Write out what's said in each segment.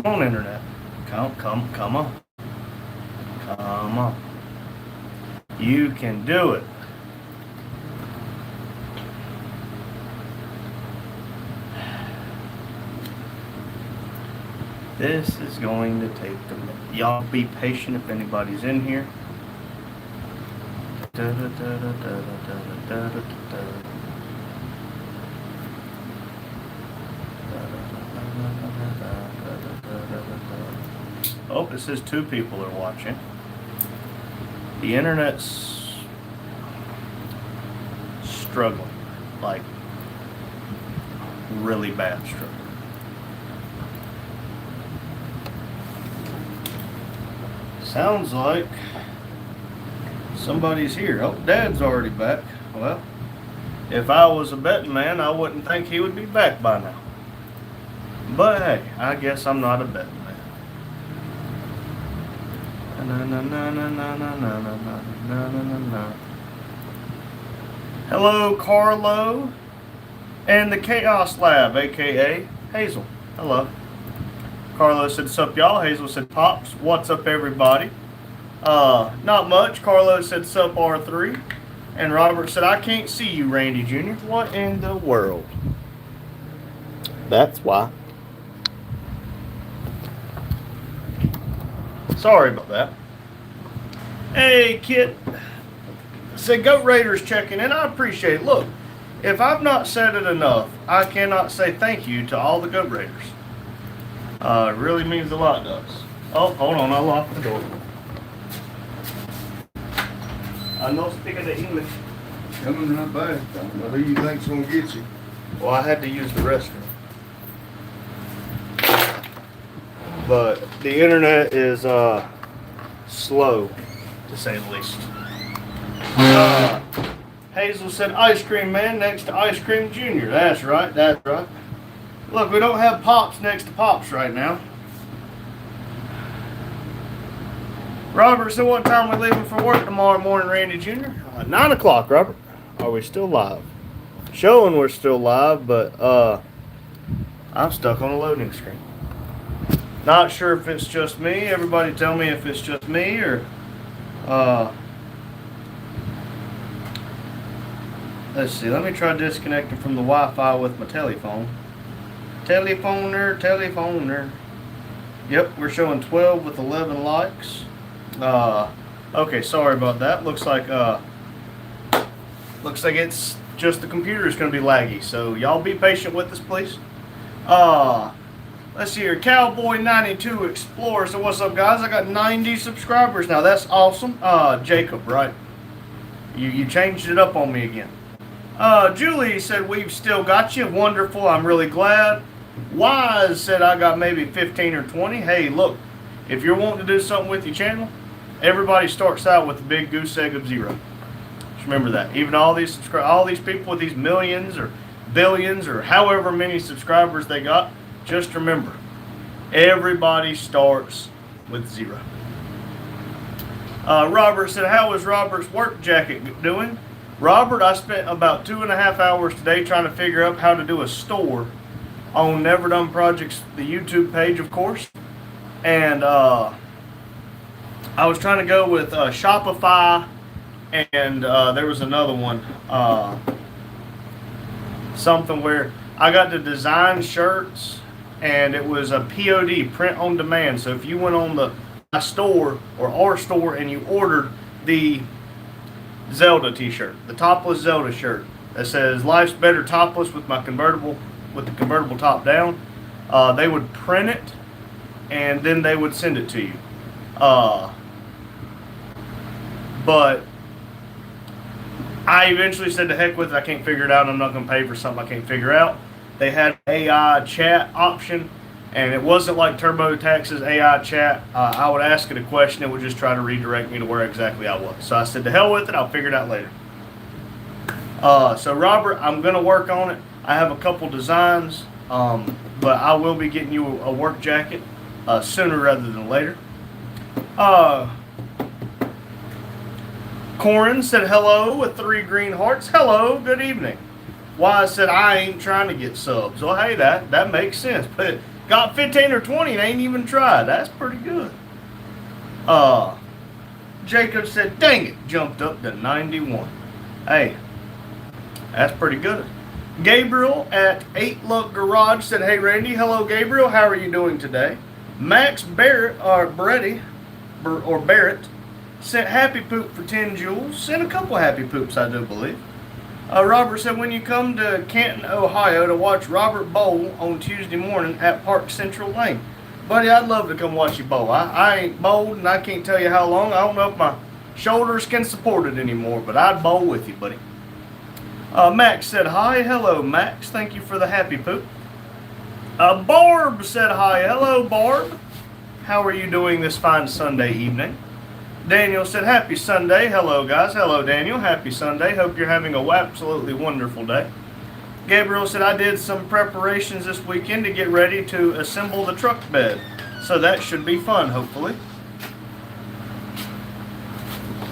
on, internet. Come on. Come on. You can do it. This is going to take a minute. Y'all be patient if anybody's in here. Oh, it says 2 people are watching. The internet's struggling, like really bad struggling. Sounds like somebody's here. Oh, Dad's already back. Well, if I was a betting man, I wouldn't think he would be back by now. But hey, I guess I'm not a betting man. Hello, Carlo, and the Chaos Lab, aka Hazel. Hello. Carlo said, "Sup, y'all?" Hazel said, "Pops." What's up, everybody? Not much. Carlo said, "Sup, R3." And Robert said, "I can't see you, Randy Jr." What in the world? That's why. Sorry about that. Hey, Kit. Said, "Goat Raiders checking in." I appreciate it. Look, if I've not said it enough, I cannot say thank you to all the Goat Raiders. It really means a lot to us. Oh, hold on, I locked the door. I know speaking the English. Coming right back. I don't know who you think's gonna get you. Well, I had to use the restroom. But the internet is slow, to say the least. Hazel said, "Ice Cream Man next to Ice Cream Jr." That's right, that's right. Look, we don't have Pops next to Pops right now. Robert said, "What time are we leaving for work tomorrow morning, Randy Jr.?" 9 o'clock, Robert. Are we still live? Showing we're still live, but I'm stuck on a loading screen. Not sure if it's just me. Everybody tell me if it's just me or let's see. Let me try disconnecting from the Wi-Fi with my telephone. Telephoner. Yep, we're showing 12 with 11 likes. Okay, sorry about that. Looks like it's just the computer is going to be laggy. So y'all be patient with us, please. Let's see here. Cowboy 92 Explorer. So what's up, guys? I got 90 subscribers now. That's awesome. Jacob, right? You changed it up on me again. Julie said, "We've still got you." Wonderful. I'm really glad. Wise said, "I got maybe 15 or 20. Hey, look, if you're wanting to do something with your channel, everybody starts out with a big goose egg of 0. Just remember that. Even all these people with these millions or billions or however many subscribers they got, just remember, everybody starts with 0. Robert said, "How is Robert's work jacket doing?" Robert, I spent about 2.5 hours today trying to figure out how to do a store on Never Done Projects, the YouTube page, of course. And I was trying to go with Shopify, and there was another one, something where I got to design shirts, and it was a POD, print on demand. So if you went on my store or our store and you ordered the Zelda t-shirt, the topless Zelda shirt that says "Life's Better Topless" with the convertible top down, they would print it and then they would send it to you. But I eventually said to heck with it. I can't figure it out. I'm not going to pay for something I can't figure out. They had AI chat option, and it wasn't like TurboTax's AI chat. I would ask it a question, it would just try to redirect me to where exactly I was. So I said, to hell with it, I'll figure it out later. So Robert, I'm going to work on it. I have a couple designs, but I will be getting you a work jacket sooner rather than later. Corin said hello with 3 green hearts. Hello, good evening. Wise said, "I ain't trying to get subs." Well, hey, that makes sense. But Got 15 or 20 and ain't even tried. That's pretty good. Jacob said, dang it, jumped up to 91. Hey, that's pretty good. Gabriel at 8 Luck Garage said, hey Randy, hello Gabriel, how are you doing today? Max Barrett, or Barrett, sent happy poop for 10 jewels. Sent a couple happy poops, I do believe. Robert said, when you come to Canton, Ohio to watch Robert bowl on Tuesday morning at Park Central Lane. Buddy, I'd love to come watch you bowl. I ain't bowled and I can't tell you how long. I don't know if my shoulders can support it anymore, but I'd bowl with you, buddy. Max said, hi. Hello, Max. Thank you for the happy poop. Barb said, hi. Hello, Barb. How are you doing this fine Sunday evening? Daniel said, happy Sunday. Hello, guys. Hello, Daniel. Happy Sunday. Hope you're having a absolutely wonderful day. Gabriel said, I did some preparations this weekend to get ready to assemble the truck bed. So that should be fun, hopefully.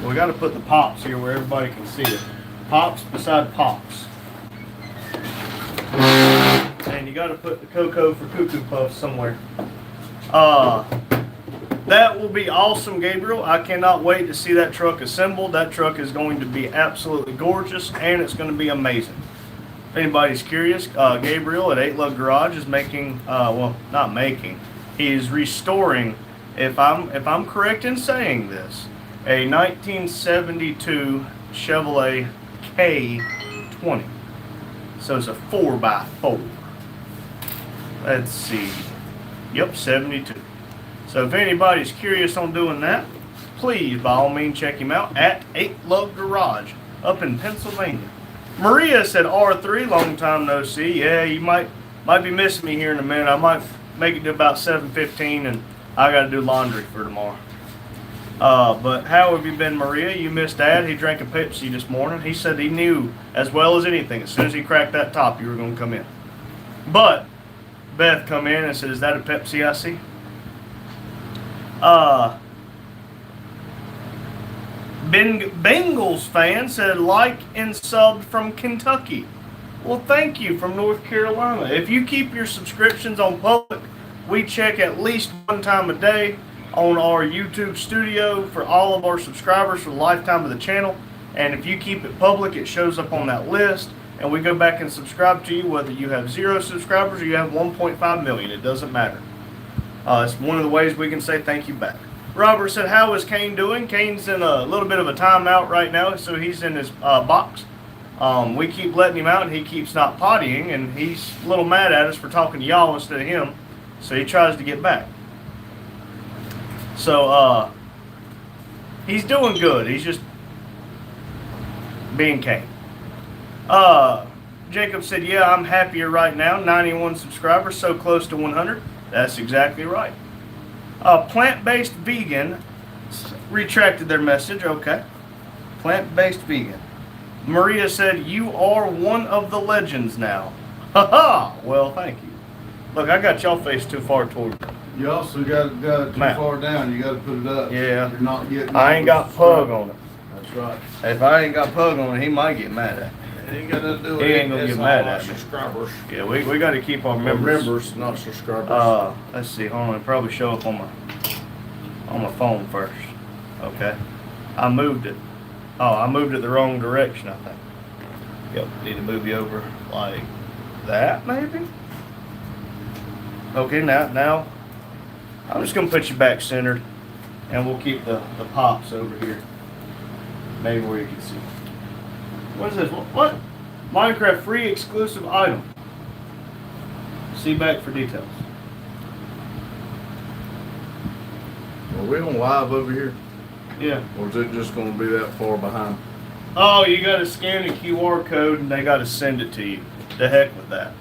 We got to put the pops here where everybody can see it. Pops beside pops. And you got to put the Cocoa for Cuckoo Puffs somewhere. That will be awesome, Gabriel. I cannot wait to see that truck assembled. That truck is going to be absolutely gorgeous, and it's going to be amazing. If anybody's curious, Gabriel at 8 Lug Garage is making, well, not making, he's restoring, if I'm correct in saying this, a 1972 Chevrolet K20. So it's a 4x4. Let's see. Yep, 72. So if anybody's curious on doing that, please, by all means, check him out at 8 Lug Garage up in Pennsylvania. Maria said, R3, long time no see. Yeah, you might be missing me here in a minute. I might make it to about 7:15, and I got to do laundry for tomorrow. But how have you been, Maria? You missed Dad. He drank a Pepsi this morning. He said he knew as well as anything, as soon as he cracked that top, you were going to come in. But Beth come in and said, is that a Pepsi I see? Bengals fan said, like and sub from Kentucky. Well, thank you from North Carolina. If you keep your subscriptions on public, we check at least one time a day on our YouTube studio for all of our subscribers for the lifetime of the channel. And if you keep it public, it shows up on that list. And we go back and subscribe to you, whether you have 0 subscribers or you have 1.5 million. It doesn't matter. It's one of the ways we can say thank you back. Robert said, how is Kane doing? Kane's in a little bit of a timeout right now, so he's in his box. We keep letting him out, and he keeps not pottying, and he's a little mad at us for talking to y'all instead of him, so he tries to get back. So, he's doing good. He's just being Kane. Jacob said, yeah, I'm happier right now. 91 subscribers, so close to 100. That's exactly right. Plant-based vegan retracted their message. Okay. Plant-based vegan. Maria said, you are one of the legends now. Ha-ha! Well, thank you. Look, I got y'all face too far toward me. You also got it too far down. You got to put it up. Yeah. You're not getting. I ain't got Pug on it. That's right. If I ain't got Pug on it, he might get mad at me. It ain't got nothing to do with He it. ain't gonna It's get all mad our at me. subscribers. Yeah, we got to keep our members. Members, not subscribers. Let's see. Hold on. It probably show up on my phone first. Okay. I moved it. Oh, I moved it the wrong direction, I think. Yep. Need to move you over like that, maybe. Okay. Now, I'm just gonna put you back centered, and we'll keep the pops over here. Maybe where you can see. What is this? What? Minecraft free exclusive item. See back for details. Are we on live over here? Yeah. Or is it just going to be that far behind? Oh, you got to scan the QR code and they got to send it to you. The heck with that.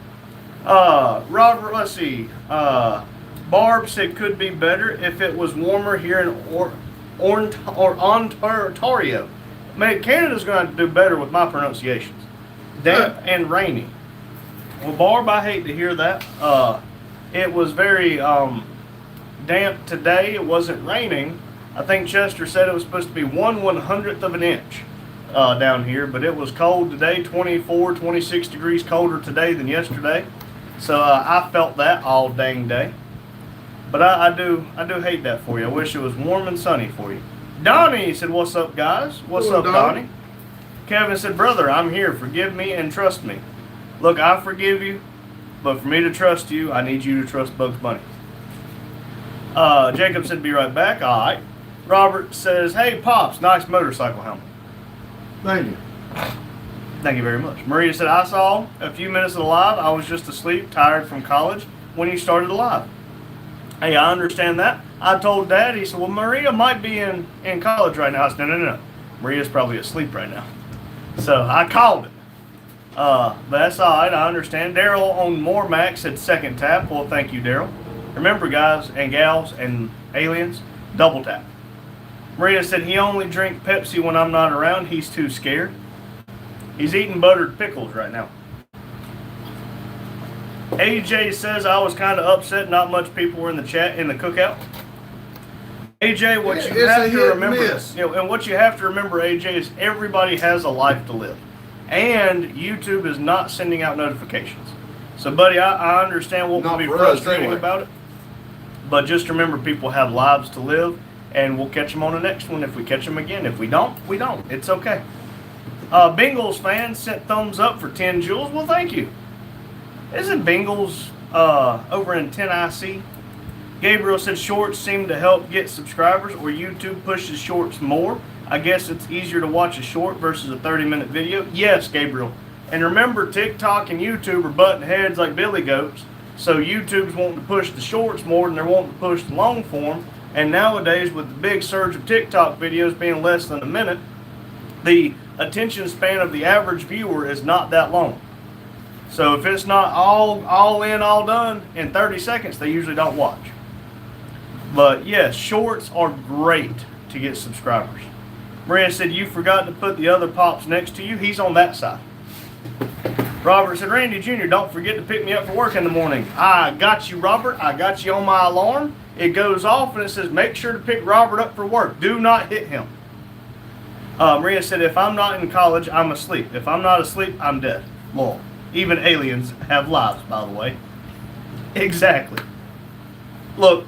Robert, let's see. Barb said could be better if it was warmer here in Ontario. Man, Canada's going to have to do better with my pronunciations. Damp and rainy. Well, Barb, I hate to hear that. It was very damp today. It wasn't raining. I think Chester said it was supposed to be 1/100th of an inch down here, but it was cold today, 24, 26 degrees colder today than yesterday. So I felt that all dang day. But I do hate that for you. I wish it was warm and sunny for you. Donnie said, "What's up, guys? What's Hello, up, Donnie. Donnie?" Kevin said, "Brother, I'm here. Forgive me and trust me." Look, I forgive you, but for me to trust you, I need you to trust Bugs Bunny. Jacob said, "Be right back." All right. Robert says, "Hey, Pops, nice motorcycle helmet." Thank you. Thank you very much. Maria said, "I saw a few minutes of the live. I was just asleep, tired from college when you started the live." Hey, I understand that. I told Dad, he said, "Well, Maria might be in college right now." I said, No. Maria's probably asleep right now. So I called it. But that's all right. I understand. Daryl on Mormac said second tap. Well, thank you, Daryl. Remember, guys and gals and aliens, double tap. Maria said he only drinks Pepsi when I'm not around. He's too scared. He's eating buttered pickles right now. AJ says I was kind of upset not much people were in the chat in the cookout. AJ, what you It's a have to hit and remember, miss. and what you have to remember, AJ, is everybody has a life to live, and YouTube is not sending out notifications. So, buddy, I understand what will Not be for us, frustrating anyway. about it, but just remember, people have lives to live, and we'll catch them on the next one if we catch them again. If we don't, we don't. It's okay. Bengals fans sent thumbs up for 10 Jules. Well, thank you. Isn't Bengals over in 10IC? Gabriel said shorts seem to help get subscribers, or YouTube pushes shorts more. I guess it's easier to watch a short versus a 30-minute video. Yes, Gabriel. And remember, TikTok and YouTube are butting heads like billy goats. So YouTube's wanting to push the shorts more than they're wanting to push the long form. And nowadays, with the big surge of TikTok videos being less than a minute, the attention span of the average viewer is not that long. So if it's not all in, all done in 30 seconds, they usually don't watch. But yes, shorts are great to get subscribers. Maria said, "You forgot to put the other Pops next to you." He's on that side. Robert said, "Randy Jr., don't forget to pick me up for work in the morning." I got you, Robert. I got you on my alarm. It goes off and it says, "Make sure to pick Robert up for work. Do not hit him." Maria said, "If I'm not in college, I'm asleep. If I'm not asleep, I'm dead." Lol. Even aliens have lives, by the way. Exactly. Look,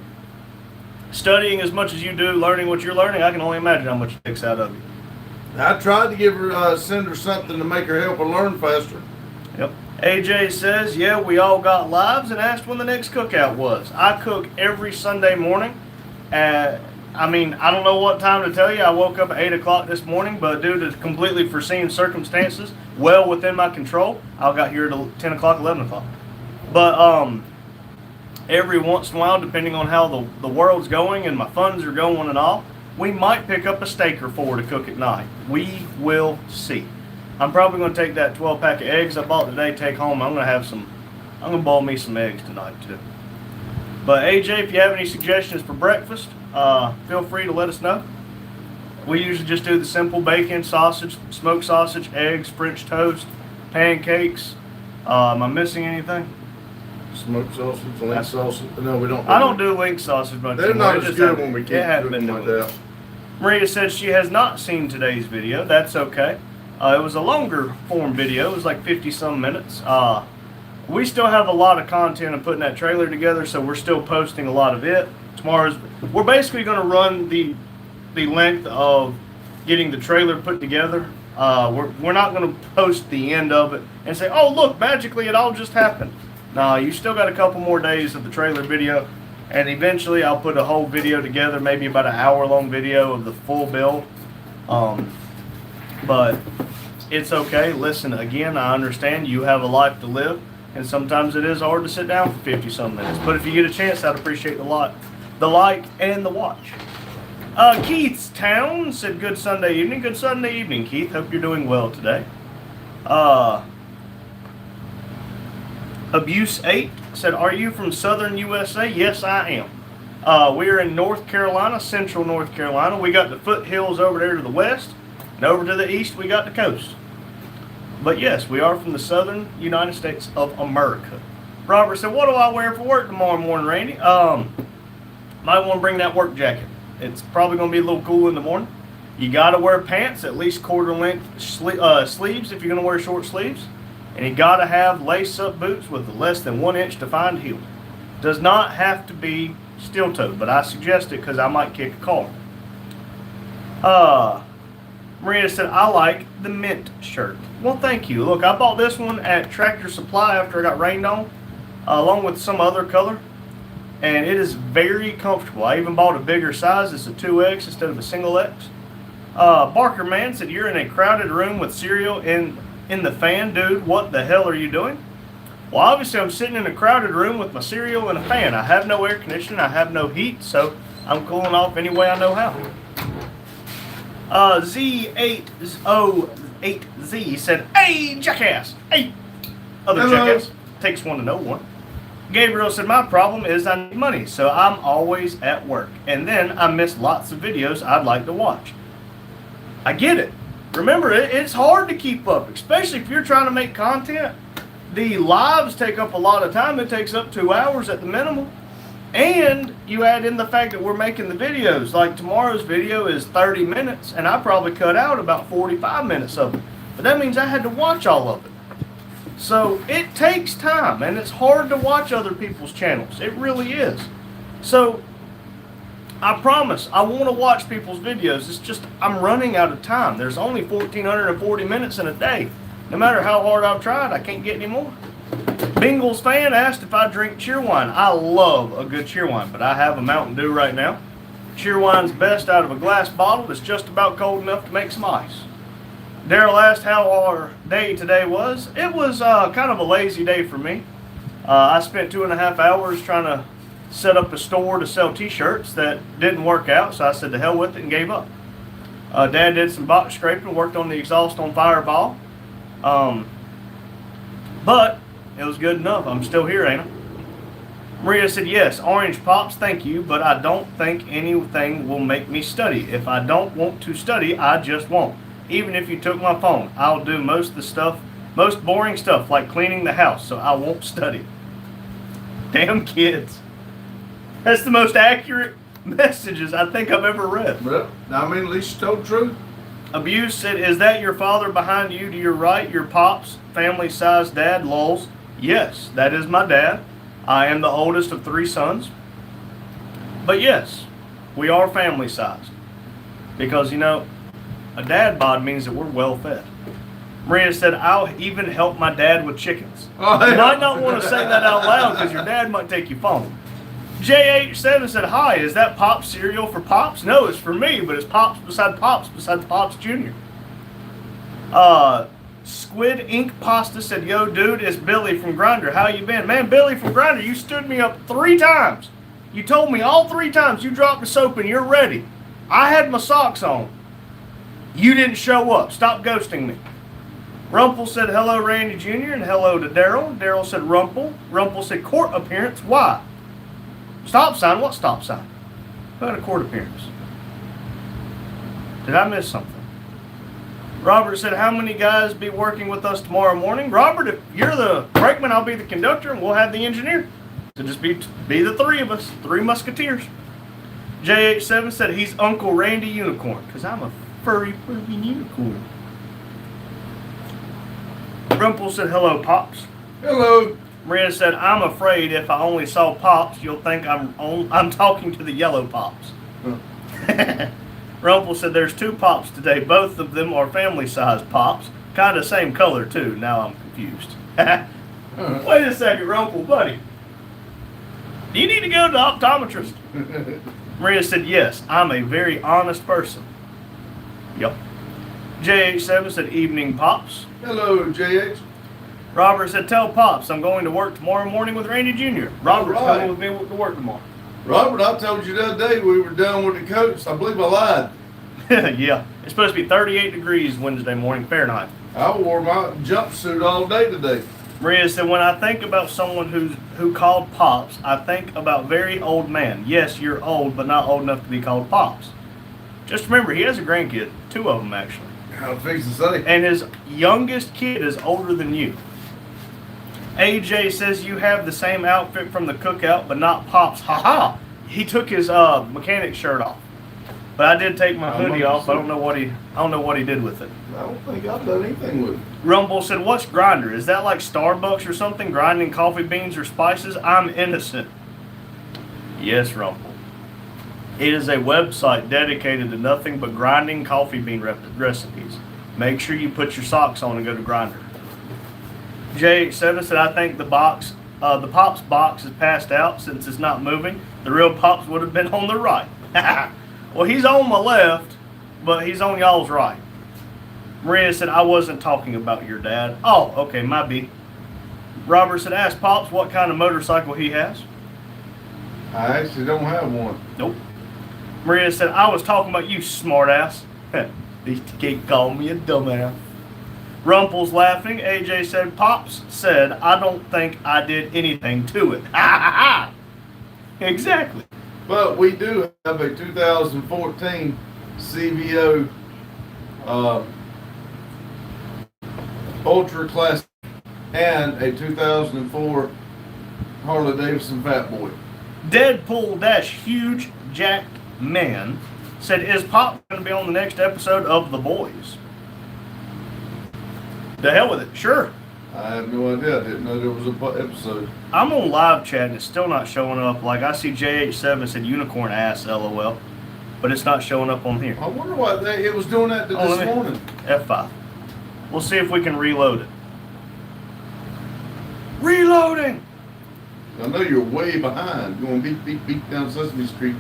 studying as much as you do, learning what you're learning, I can only imagine how much it takes out of you. I tried to give her, send her something to make her help her learn faster. Yep. AJ says, "Yeah, we all got lives," and asked when the next cookout was. I cook every Sunday morning. I don't know what time to tell you. I woke up at 8 o'clock this morning, but due to completely foreseen circumstances, well within my control, I got here at 10 o'clock, 11 o'clock. But every once in a while, depending on how the world's going and my funds are going and all, we might pick up a steak or four to cook at night. We will see. I'm probably going to take that 12-pack of eggs I bought today, take home. I'm going to boil me some eggs tonight too. But AJ, if you have any suggestions for breakfast, feel free to let us know. We usually just do the simple bacon, sausage, smoked sausage, eggs, French toast, pancakes. Am I missing anything? Smoked sausage, link sausage. No, we don't. I don't do link sausage much They're anymore. not It as just good hasn't- when we keep it hasn't cooking been like doing that. it. Maria says she has not seen today's video. That's okay. It was a longer form video. It was like 50-some minutes. We still have a lot of content of putting that trailer together, so we're still posting a lot of it. We're basically going to run the length of getting the trailer put together. We're not going to post the end of it and say, "Oh, look, magically it all just happened." No, you still got a couple more days of the trailer video, and eventually I'll put a whole video together, maybe about an hour-long video of the full build. But it's okay. Listen, again, I understand you have a life to live, and sometimes it is hard to sit down for 50-some minutes. But if you get a chance, I'd appreciate the like, and the watch. Keith's Town said, "Good Sunday evening." Good Sunday evening, Keith. Hope you're doing well today. Abuse 8 said, "Are you from Southern USA?" Yes, I am. We're in North Carolina, central North Carolina. We got the foothills over there to the west, and over to the east, we got the coast. But yes, we are from the southern United States of America. Robert said, "What do I wear for work tomorrow morning, Randy?" Might want to bring that work jacket. It's probably going to be a little cool in the morning. You got to wear pants, at least quarter length sleeves if you're going to wear short sleeves. And you gotta have lace-up boots with less than 1 inch defined heel. Does not have to be steel-toed, but I suggest it because I might kick a car. Maria said, I like the mint shirt. Well, thank you. Look, I bought this one at Tractor Supply after I got rained on, along with some other color. And it is very comfortable. I even bought a bigger size. It's a 2X instead of a single X. Barker Man said, you're in a crowded room with cereal in the fan. Dude, what the hell are you doing? Well, obviously I'm sitting in a crowded room with my cereal and a fan. I have no air conditioning. I have no heat, so I'm cooling off any way I know how. Z808Z said, hey, jackass. Hey, other Hello. jackass. Takes one to know one. Gabriel said, my problem is I need money, so I'm always at work. And then I miss lots of videos I'd like to watch. I get it. Remember, it's hard to keep up, especially if you're trying to make content. The lives take up a lot of time. It takes up 2 hours at the minimum. And you add in the fact that we're making the videos. Like tomorrow's video is 30 minutes, and I probably cut out about 45 minutes of it. But that means I had to watch all of it. So it takes time, and it's hard to watch other people's channels. It really is. So I promise I want to watch people's videos. It's just I'm running out of time. There's only 1,440 minutes in a day. No matter how hard I've tried, I can't get any more. Bengals fan asked if I drink Cheerwine. I love a good Cheerwine, but I have a Mountain Dew right now. Cheerwine's best out of a glass bottle that's just about cold enough to make some ice. Daryl asked how our day today was. It was kind of a lazy day for me. I spent 2.5 hours trying to set up a store to sell t-shirts that didn't work out, so I said to hell with it and gave up. Dad did some box scraping, worked on the exhaust on Fireball. But it was good enough. I'm still here, ain't I? Maria said, yes, orange pops, thank you, but I don't think anything will make me study. If I don't want to study, I just won't. Even if you took my phone, I'll do most of the stuff, most boring stuff, like cleaning the house, so I won't study. Damn kids. That's the most accurate messages I think I've ever read. Well, I mean, at least you told the truth. Abuse said, is that your father behind you to your right, your pops, family-sized dad, lols? Yes, that is my dad. I am the oldest of 3 sons. But yes, we are family-sized. Because, you know, a dad bod means that we're well fed. Maria said, I'll even help my dad with chickens. Oh, You yeah. might not want to say that out loud because your dad might take your phone. JH7 said, hi, is that Pops cereal for Pops? No, it's for me, but it's Pops beside Pops Jr. Squid Ink Pasta said, yo, dude, it's Billy from Grindr. How you been? Man, Billy from Grindr, you stood me up 3 times. You told me all 3 times you dropped the soap and you're ready. I had my socks on. You didn't show up. Stop ghosting me. Rumple said, hello, Randy Jr., and hello to Daryl. Daryl said, Rumple. Rumple said, court appearance. Why? Stop sign? What stop sign? Who had a court appearance? Did I miss something? Robert said, how many guys be working with us tomorrow morning? Robert, if you're the brakeman, I'll be the conductor, and we'll have the engineer. So just be the 3 of us, 3 musketeers. JH7 said, he's Uncle Randy Unicorn, because I'm a furry unicorn. Rumple said, hello, Pops. Hello. Maria said, I'm afraid if I only saw Pops, you'll think I'm talking to the yellow Pops. Huh. Rumple said, there's 2 Pops today. Both of them are family-sized Pops. Kind of same color, too. Now I'm confused. Wait a second, Rumple, buddy. Do you need to go to the optometrist? Maria said, yes, I'm a very honest person. Yep. JH7 said, evening, Pops. Hello, JH. Robert said, tell Pops I'm going to work tomorrow morning with Randy Jr. Robert's All right. coming with me to work tomorrow. Robert, I told you the other day we were done with the coats. I believe I lied. Yeah. It's supposed to be 38 degrees Wednesday morning, Fahrenheit. I wore my jumpsuit all day today. Maria said, when I think about someone who called Pops, I think about very old man. Yes, you're old, but not old enough to be called Pops. Just remember, he has a grandkid. 2 of them, actually. I'm fixing to say. And his youngest kid is older than you. AJ says you have the same outfit from the cookout, but not Pops. Ha ha! He took his mechanic shirt off. But I did take my I'm hoodie not off. I don't know what he did with it. I don't think I've done anything with it. Rumble said, "What's Grinder? Is that like Starbucks or something? Grinding coffee beans or spices? I'm innocent." Yes, Rumble. It is a website dedicated to nothing but grinding coffee bean recipes. Make sure you put your socks on and go to Grinder. J7 said, "I think the Pops box is passed out since it's not moving. The real Pops would have been on the right." Well, he's on my left, but he's on y'all's right. Maria said, "I wasn't talking about your dad." Oh, okay, my B. Robert said, "Ask Pops what kind of motorcycle he has." I actually don't have one. Nope. Maria said, "I was talking about you, smartass." These can't call me a dumbass. Rumple's laughing. AJ said, "Pops said, I don't think I did anything to it." Ha ha ha! Exactly. But we do have a 2014 CVO Ultra Classic and a 2004 Harley Davidson Fat Boy. Deadpool Huge Jacked Man said, "Is Pop going to be on the next episode of The Boys?" The hell with it. Sure. I have no idea. I didn't know there was a episode. I'm on live chat and it's still not showing up. Like, I see JH7 said unicorn ass, LOL. But it's not showing up on here. I wonder why it was doing that Oh, this morning. F5. We'll see if we can reload it. Reloading! I know you're way behind, going beep, beep, beep down Sesame Street.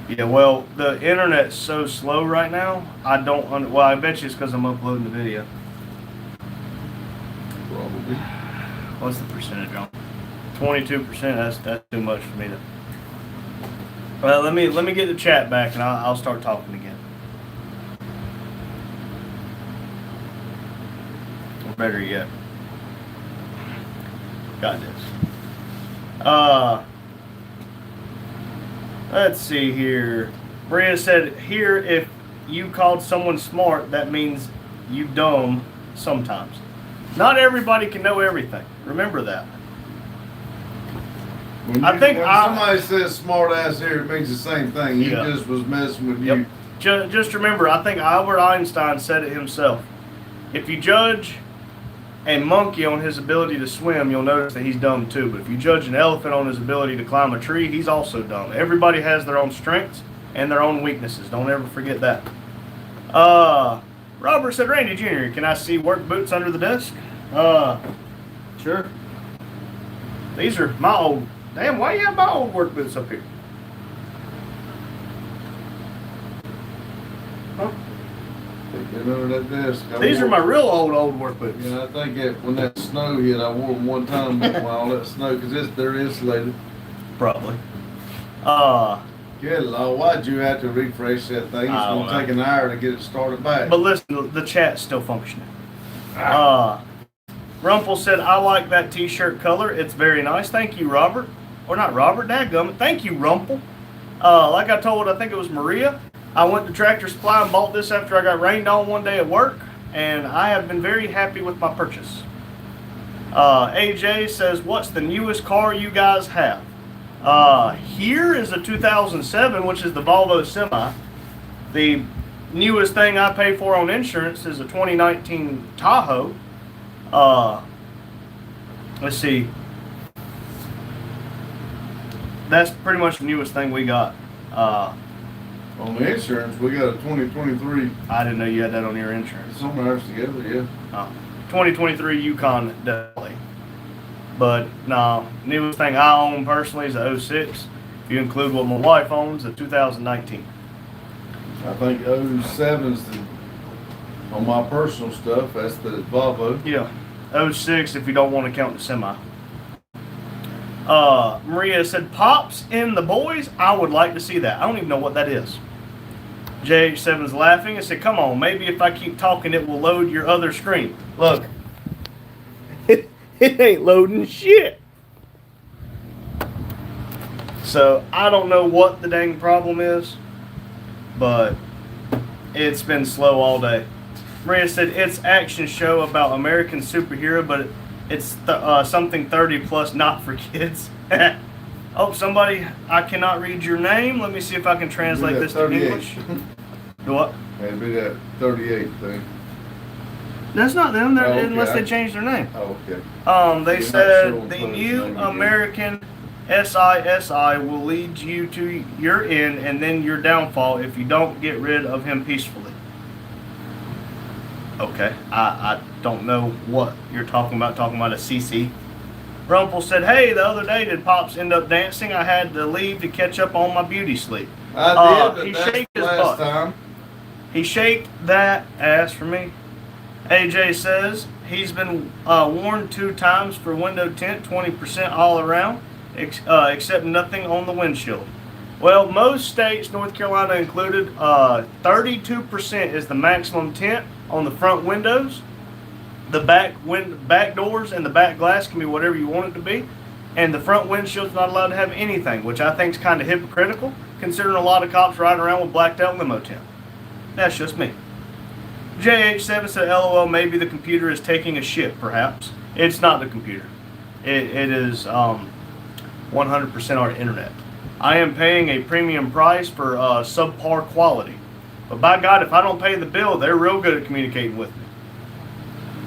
Yeah, well, the internet's so slow right now, I don't... well, I bet you it's because I'm uploading the video. Probably. What's the percentage on? 22%. That's too much for me to. Well, let me get the chat back and I'll start talking again. Or better yet, got this. Let's see here. Maria said, "Here, if you called someone smart, that means you dumb sometimes. Not everybody can know everything. Remember that." When somebody says smart ass here, it means the same thing. He Yeah. just was messing with you. Just remember, I think Albert Einstein said it himself. If you judge a monkey on his ability to swim, you'll notice that he's dumb too. But if you judge an elephant on his ability to climb a tree, he's also dumb. Everybody has their own strengths and their own weaknesses. Don't ever forget that. Robert said, "Randy Jr., can I see work boots under the desk?" Sure. These are my old... Damn, why you have my old work boots up here? Huh? Get under that desk. These are my real old work boots. Yeah, I think when that snow hit, I wore them one time while that snow, because they're insulated. Probably. Good Lord, why'd you have to refresh that thing? It's I don't going to know. take an hour to get it started back. But listen, the chat's still functioning. Rumple said, "I like that t-shirt color. It's very nice." Thank you, Robert. Or not Robert, dadgummit. Thank you, Rumple. Like I told, I think it was Maria, I went to Tractor Supply and bought this after I got rained on one day at work, and I have been very happy with my purchase. AJ says, "What's the newest car you guys have?" Here is a 2007, which is the Volvo Semi. The newest thing I pay for on insurance is a 2019 Tahoe. Let's see. That's pretty much the newest thing we got. On the insurance, we got a 2023. I didn't know you had that on your insurance. Some of ours together, yeah. 2023 Yukon definitely. But no, newest thing I own personally is a 06. If you include what my wife owns, a 2019. I think 07's on my personal stuff. That's the Volvo. Yeah, 06 if you don't want to count the semi. Maria said, "Pops in The Boys? I would like to see that." I don't even know what that is. JH7's laughing. I said, "Come on, maybe if I keep talking it will load your other screen." Look. It ain't loading shit. So, I don't know what the dang problem is, but it's been slow all day. Maria said, "It's action show about American superhero, but it's something 30 plus, not for kids." Oh, somebody, I cannot read your name. Let me see if I can translate this to 38. English. Do what? It'd be that 38 thing. That's not them. They're, Oh, okay. unless they changed their name. Oh, okay. They You're not said sure the what new name again. American SISI will lead you to your end and then your downfall if you don't get rid of him peacefully. Okay, I don't know what you're talking about a CC. Rumpel said, hey, the other day did Pops end up dancing? I had to leave to catch up on my beauty sleep. I did, he but that's shaked the his last butt. time. He shaked that ass for me. AJ says he's been warned 2 times for window tint, 20% all around, except nothing on the windshield. Well, most states, North Carolina included, 32% is the maximum tint on the front windows. The back doors and the back glass can be whatever you want it to be. And the front windshield's not allowed to have anything, which I think is kind of hypocritical, considering a lot of cops riding around with blacked out limo tint. That's just me. JH7 said, LOL, maybe the computer is taking a shit, perhaps. It's not the computer. It is 100% our internet. I am paying a premium price for subpar quality. But by God, if I don't pay the bill, they're real good at communicating with me.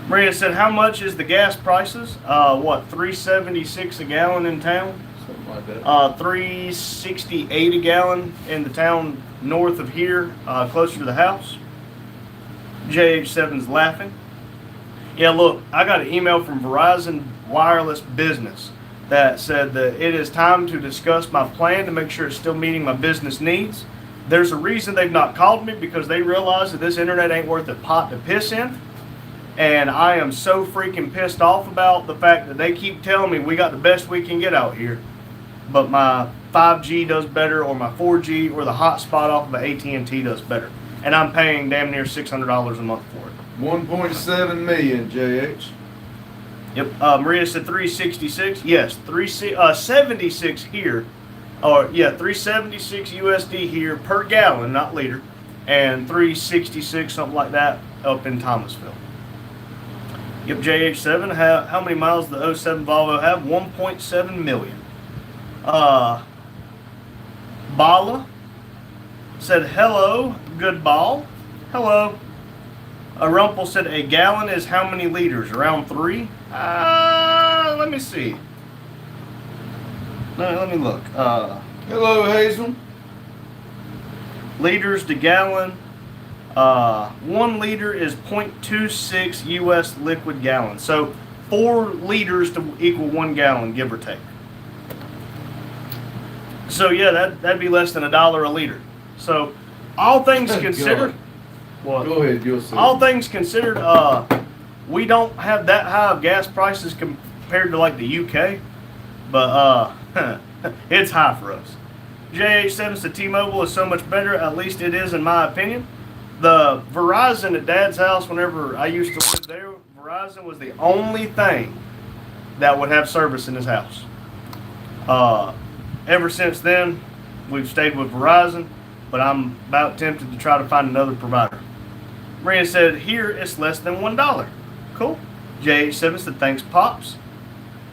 Maria said, how much is the gas prices? $3.76 a gallon in town? Something like that. $3.68 a gallon in the town north of here, closer to the house. JH7's laughing. Yeah, look, I got an email from Verizon Wireless Business that said that it is time to discuss my plan to make sure it's still meeting my business needs. There's a reason they've not called me, because they realize that this internet ain't worth a pot to piss in. And I am so freaking pissed off about the fact that they keep telling me we got the best we can get out here, but my 5G does better, or my 4G, or the hotspot off of the AT&T does better. And I'm paying damn near $600 a month for it. 1.7 million, JH. Yep. Maria said 366. Yes, 376 here. Or yeah, 376 USD here per gallon, not liter, and 366 something like that up in Thomasville. Yep. JH7. How many miles does the 07 Volvo have? 1.7 million. Bala said hello, good ball. Hello. Rumpel said a gallon is how many liters? Around 3? Let me see. Let me look. Hello, Hazel. Liters to gallon. 1 liter is 0.26 US liquid gallon. So 4 liters to equal 1 gallon, give or take. So yeah, that'd be less than $1 a liter. So all things considered, what? Go ahead, you'll see. All things considered, we don't have that high of gas prices compared to like the UK, but it's high for us. JH7 said T-Mobile is so much better, at least it is in my opinion. The Verizon at Dad's house, whenever I used to live there, Verizon was the only thing that would have service in his house. Ever since then, we've stayed with Verizon, but I'm about tempted to try to find another provider. Maria said, here it's less than $1. Cool. JH7 said, thanks, Pops.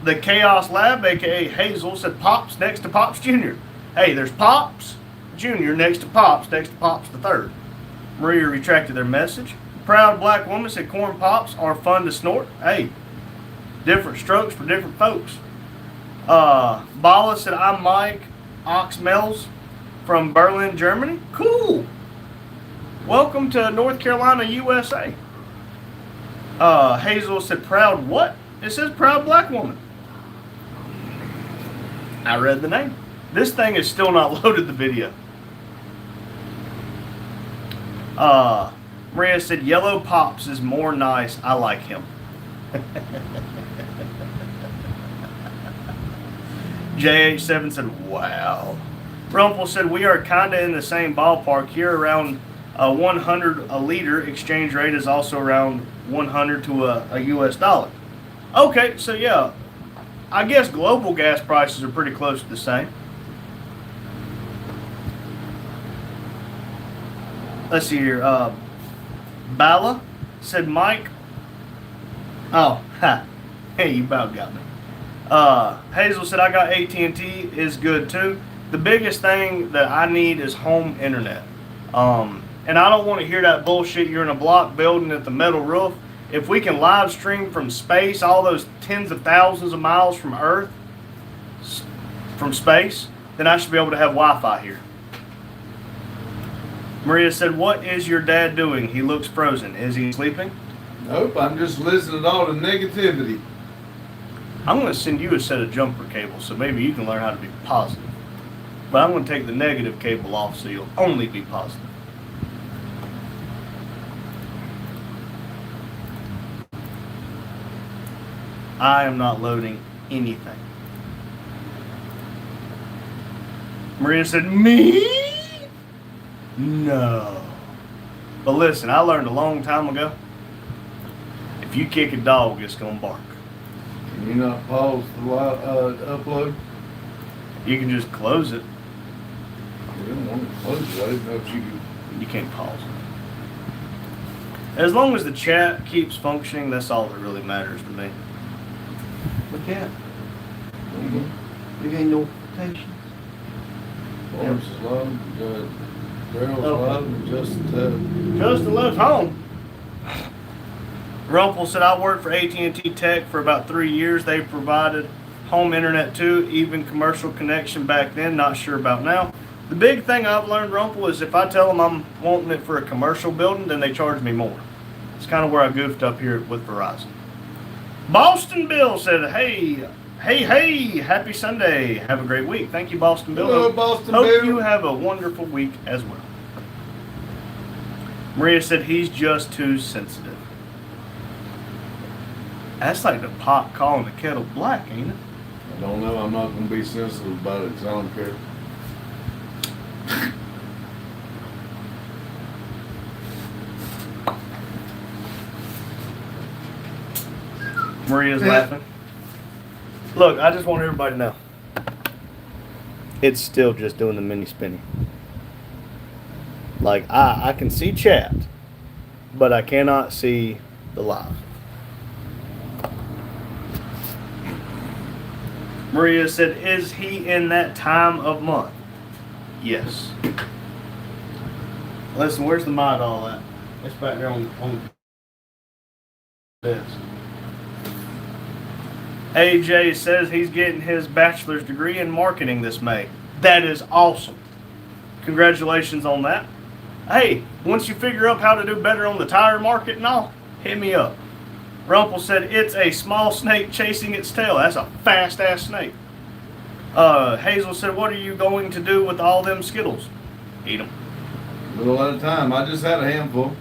The Chaos Lab, aka Hazel, said Pops next to Pops Jr. Hey, there's Pops Jr. next to Pops the third. Maria retracted their message. Proud black woman said corn pops are fun to snort. Hey, different strokes for different folks. Bala said, I'm Mike Oxmels from Berlin, Germany. Cool. Welcome to North Carolina, USA. Hazel said, proud what? It says proud black woman. I read the name. This thing is still not loaded the video. Maria said, Yellow Pops is more nice. I like him. JH7 said, wow. Rumpel said, we are kind of in the same ballpark here, around 100 a liter. Exchange rate is also around 100 to a US dollar. Okay, so yeah, I guess global gas prices are pretty close to the same. Let's see here. Bala said, Mike. Oh, ha. Hey, you about got me. Hazel said, I got AT&T, is good too. The biggest thing that I need is home internet. And and I don't want to hear that bullshit. You're in a block building at the metal roof. If we can live stream from space, all those tens of thousands of miles from Earth, from space, then I should be able to have Wi-Fi here. Maria said, what is your dad doing? He looks frozen. Is he sleeping? Nope, I'm just listening to all the negativity. I'm going to send you a set of jumper cables so maybe you can learn how to be positive. But I'm going to take the negative cable off so you'll only be positive. I am not loading anything. Maria said, me? No. But listen, I learned a long time ago, if you kick a dog, it's going to bark. Can you not pause the upload? You can just close it. I didn't want to close it. I didn't know if you could. You can't pause it. As long as the chat keeps functioning, that's all that really matters to me. Look at. You get notifications. Lawrence is loud, Daryl's loud, and Justin Justin left home. Rumpel said, I worked for AT&T Tech for about 3 years. They provided home internet too, even commercial connection back then. Not sure about now. The big thing I've learned, Rumpel, is if I tell them I'm wanting it for a commercial building, then they charge me more. It's kind of where I goofed up here with Verizon. Boston Bill said, hey, happy Sunday. Have a great week. Thank you, Boston Bill. Hello, Boston Hope Bill. you have a wonderful week as well. Maria said, he's just too sensitive. That's like the pot calling the kettle black, ain't it? I don't know. I'm not going to be sensitive about it because I don't care. Maria's laughing. Look, I just want everybody to know. It's still just doing the mini spinning. Like, I can see chat, but I cannot see the live. Maria said, is he in that time of month? Yes. Listen, where's the mod all at? It's back there on the desk. AJ says he's getting his bachelor's degree in marketing this May. That is awesome. Congratulations on that. Hey, once you figure out how to do better on the tire market and all, hit me up. Rumpel said it's a small snake chasing its tail. That's a fast-ass snake. Hazel said, what are you going to do with all them Skittles? Eat them. A little at a time. I just had a handful.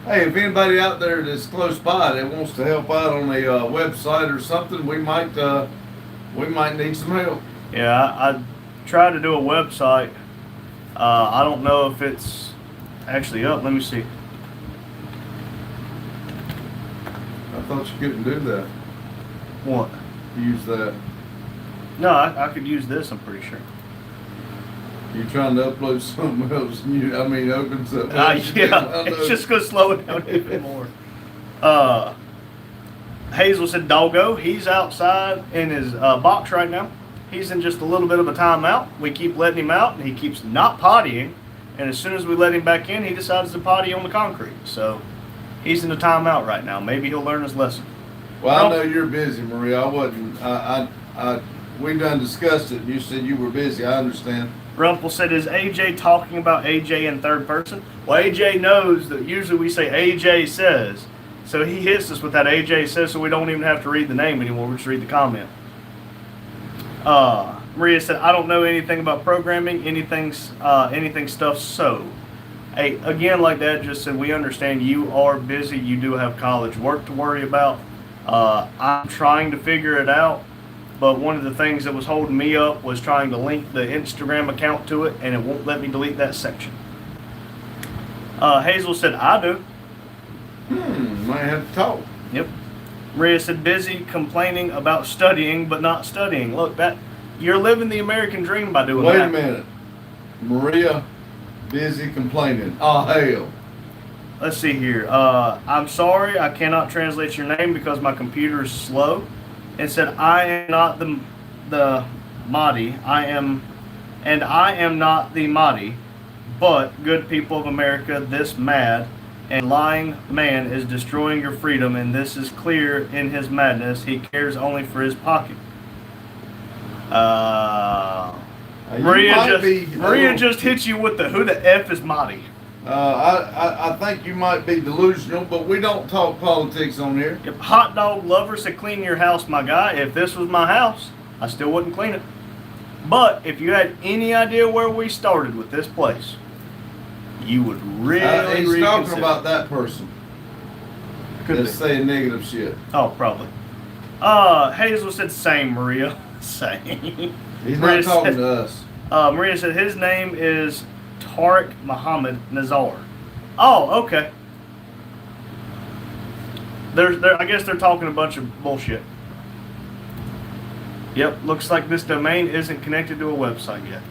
Hey, if anybody out there that's close by that wants to help out on a website or something, we might need some help. Yeah, I tried to do a website. I don't know if it's actually up. Let me see. I thought you couldn't do that. What? Use that. No, I could use this, I'm pretty sure. You're trying to upload something else and open something Yeah, else. it's just going to slow it down even more. Hazel said, Doggo, he's outside in his box right now. He's in just a little bit of a timeout. We keep letting him out, and he keeps not pottying. And as soon as we let him back in, he decides to potty on the concrete. So he's in a timeout right now. Maybe he'll learn his lesson. Well, I know you're busy, Maria. I wasn't. We done discussed it. You said you were busy. I understand. Rumpel said, is AJ talking about AJ in third person? Well, AJ knows that usually we say AJ says. So he hits us with that AJ says, so we don't even have to read the name anymore. We just read the comment. Maria said, I don't know anything about programming, anything stuff. So, hey, again, like that just said, we understand you are busy. You do have college work to worry about. I'm trying to figure it out. But one of the things that was holding me up was trying to link the Instagram account to it, and it won't let me delete that section. Hazel said, I do. Might have to talk. Yep. Maria said, busy complaining about studying, but not studying. Look, you're living the American dream by doing that. Wait a minute. Maria, busy complaining. Oh, hell. Let's see here. I'm sorry, I cannot translate your name because my computer is slow. It said, I am not the Mahdi. I am not the Mahdi, But, good people of America, this mad and lying man is destroying your freedom, and this is clear in his madness. He cares only for his pocket. Maria just hit you with the who the F is Marty. I think you might be delusional, but we don't talk politics on here. If hot dog lover said clean your house, my guy. If this was my house, I still wouldn't clean it. But if you had any idea where we started with this place, you would really He's reconsider. talking about that person Could that's be. saying negative shit. Oh, probably. Hazel said same, Maria. Same. He's Maria not talking said- to us. Maria said his name is Tariq Muhammad Nazar. Oh, okay. I guess they're talking a bunch of bullshit. Yep, looks like this domain isn't connected to a website yet.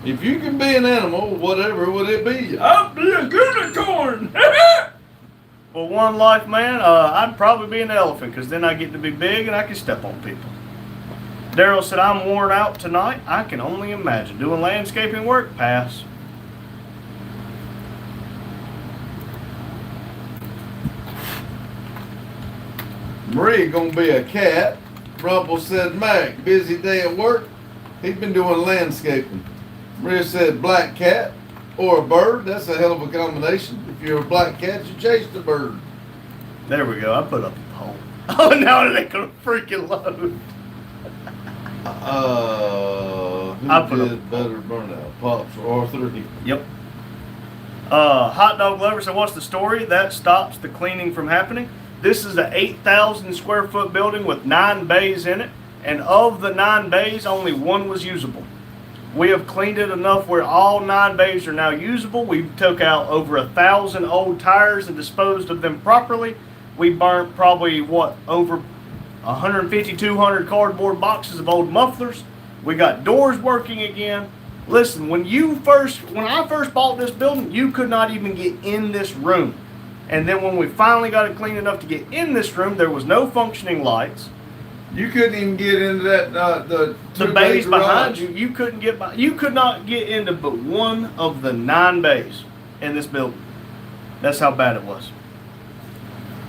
If you can be an animal, whatever would it be? I'll be a unicorn! For one life, man, I'd probably be an elephant, because then I get to be big and I can step on people. Daryl said, I'm worn out tonight. I can only imagine. Doing landscaping work? Pass. Marie gonna be a cat. Rumple said, Mac, busy day at work. He's been doing landscaping. Maria said, black cat or a bird. That's a hell of a combination. If you're a black cat, you chase the bird. There we go. I put up a poll. Oh, now it ain't gonna freaking load. Who put up- did better burnout? Pops or Arthur? Yep. Hot dog lover said, what's the story? That stops the cleaning from happening. This is an 8,000 square foot building with 9 bays in it. And of the 9 bays, only 1 was usable. We have cleaned it enough where all 9 bays are now usable. We took out over 1,000 old tires and disposed of them properly. We burnt probably, over 150, 200 cardboard boxes of old mufflers. We got doors working again. Listen, when I first bought this building, you could not even get in this room. And then when we finally got it clean enough to get in this room, there was no functioning lights. You couldn't even get into that The two-bay bays behind garage. you couldn't get by. You could not get into but one of the 9 bays in this building. That's how bad it was.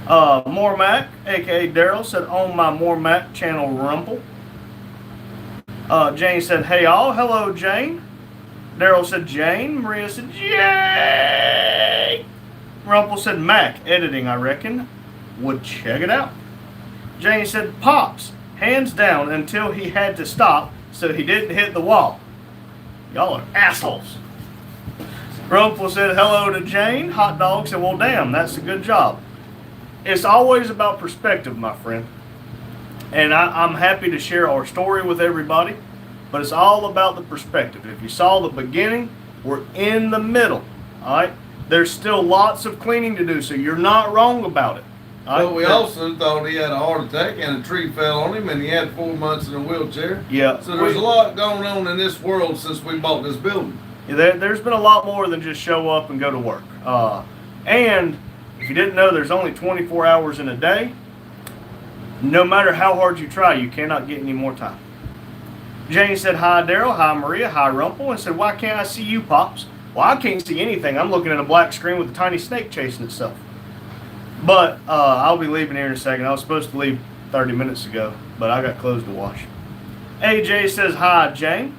Mormac, aka Daryl, said on my Mormac channel Rumple. Jane said, hey all, hello Jane. Daryl said Jane. Maria said Jane. Rumple said Mac, editing I reckon. Would check it out. Jane said Pops, hands down until he had to stop so he didn't hit the wall. Y'all are assholes. Rumple said hello to Jane. Hot dog said, well damn, that's a good job. It's always about perspective, my friend. And I'm happy to share our story with everybody, but it's all about the perspective. If you saw the beginning, we're in the middle, all right? There's still lots of cleaning to do, so you're not wrong about it. all But we right? also thought he had a heart attack and a tree fell on him and he had 4 months in a wheelchair. Yeah. So there's a lot going on in this world since we bought this building. There's been a lot more than just show up and go to work. And if you didn't know, there's only 24 hours in a day. No matter how hard you try, you cannot get any more time. Jane said, hi, Daryl. Hi, Maria. Hi, Rumple. And said, why can't I see you, Pops? Well, I can't see anything. I'm looking at a black screen with a tiny snake chasing itself. But I'll be leaving here in a second. I was supposed to leave 30 minutes ago, but I got clothes to wash. AJ says, hi, Jane.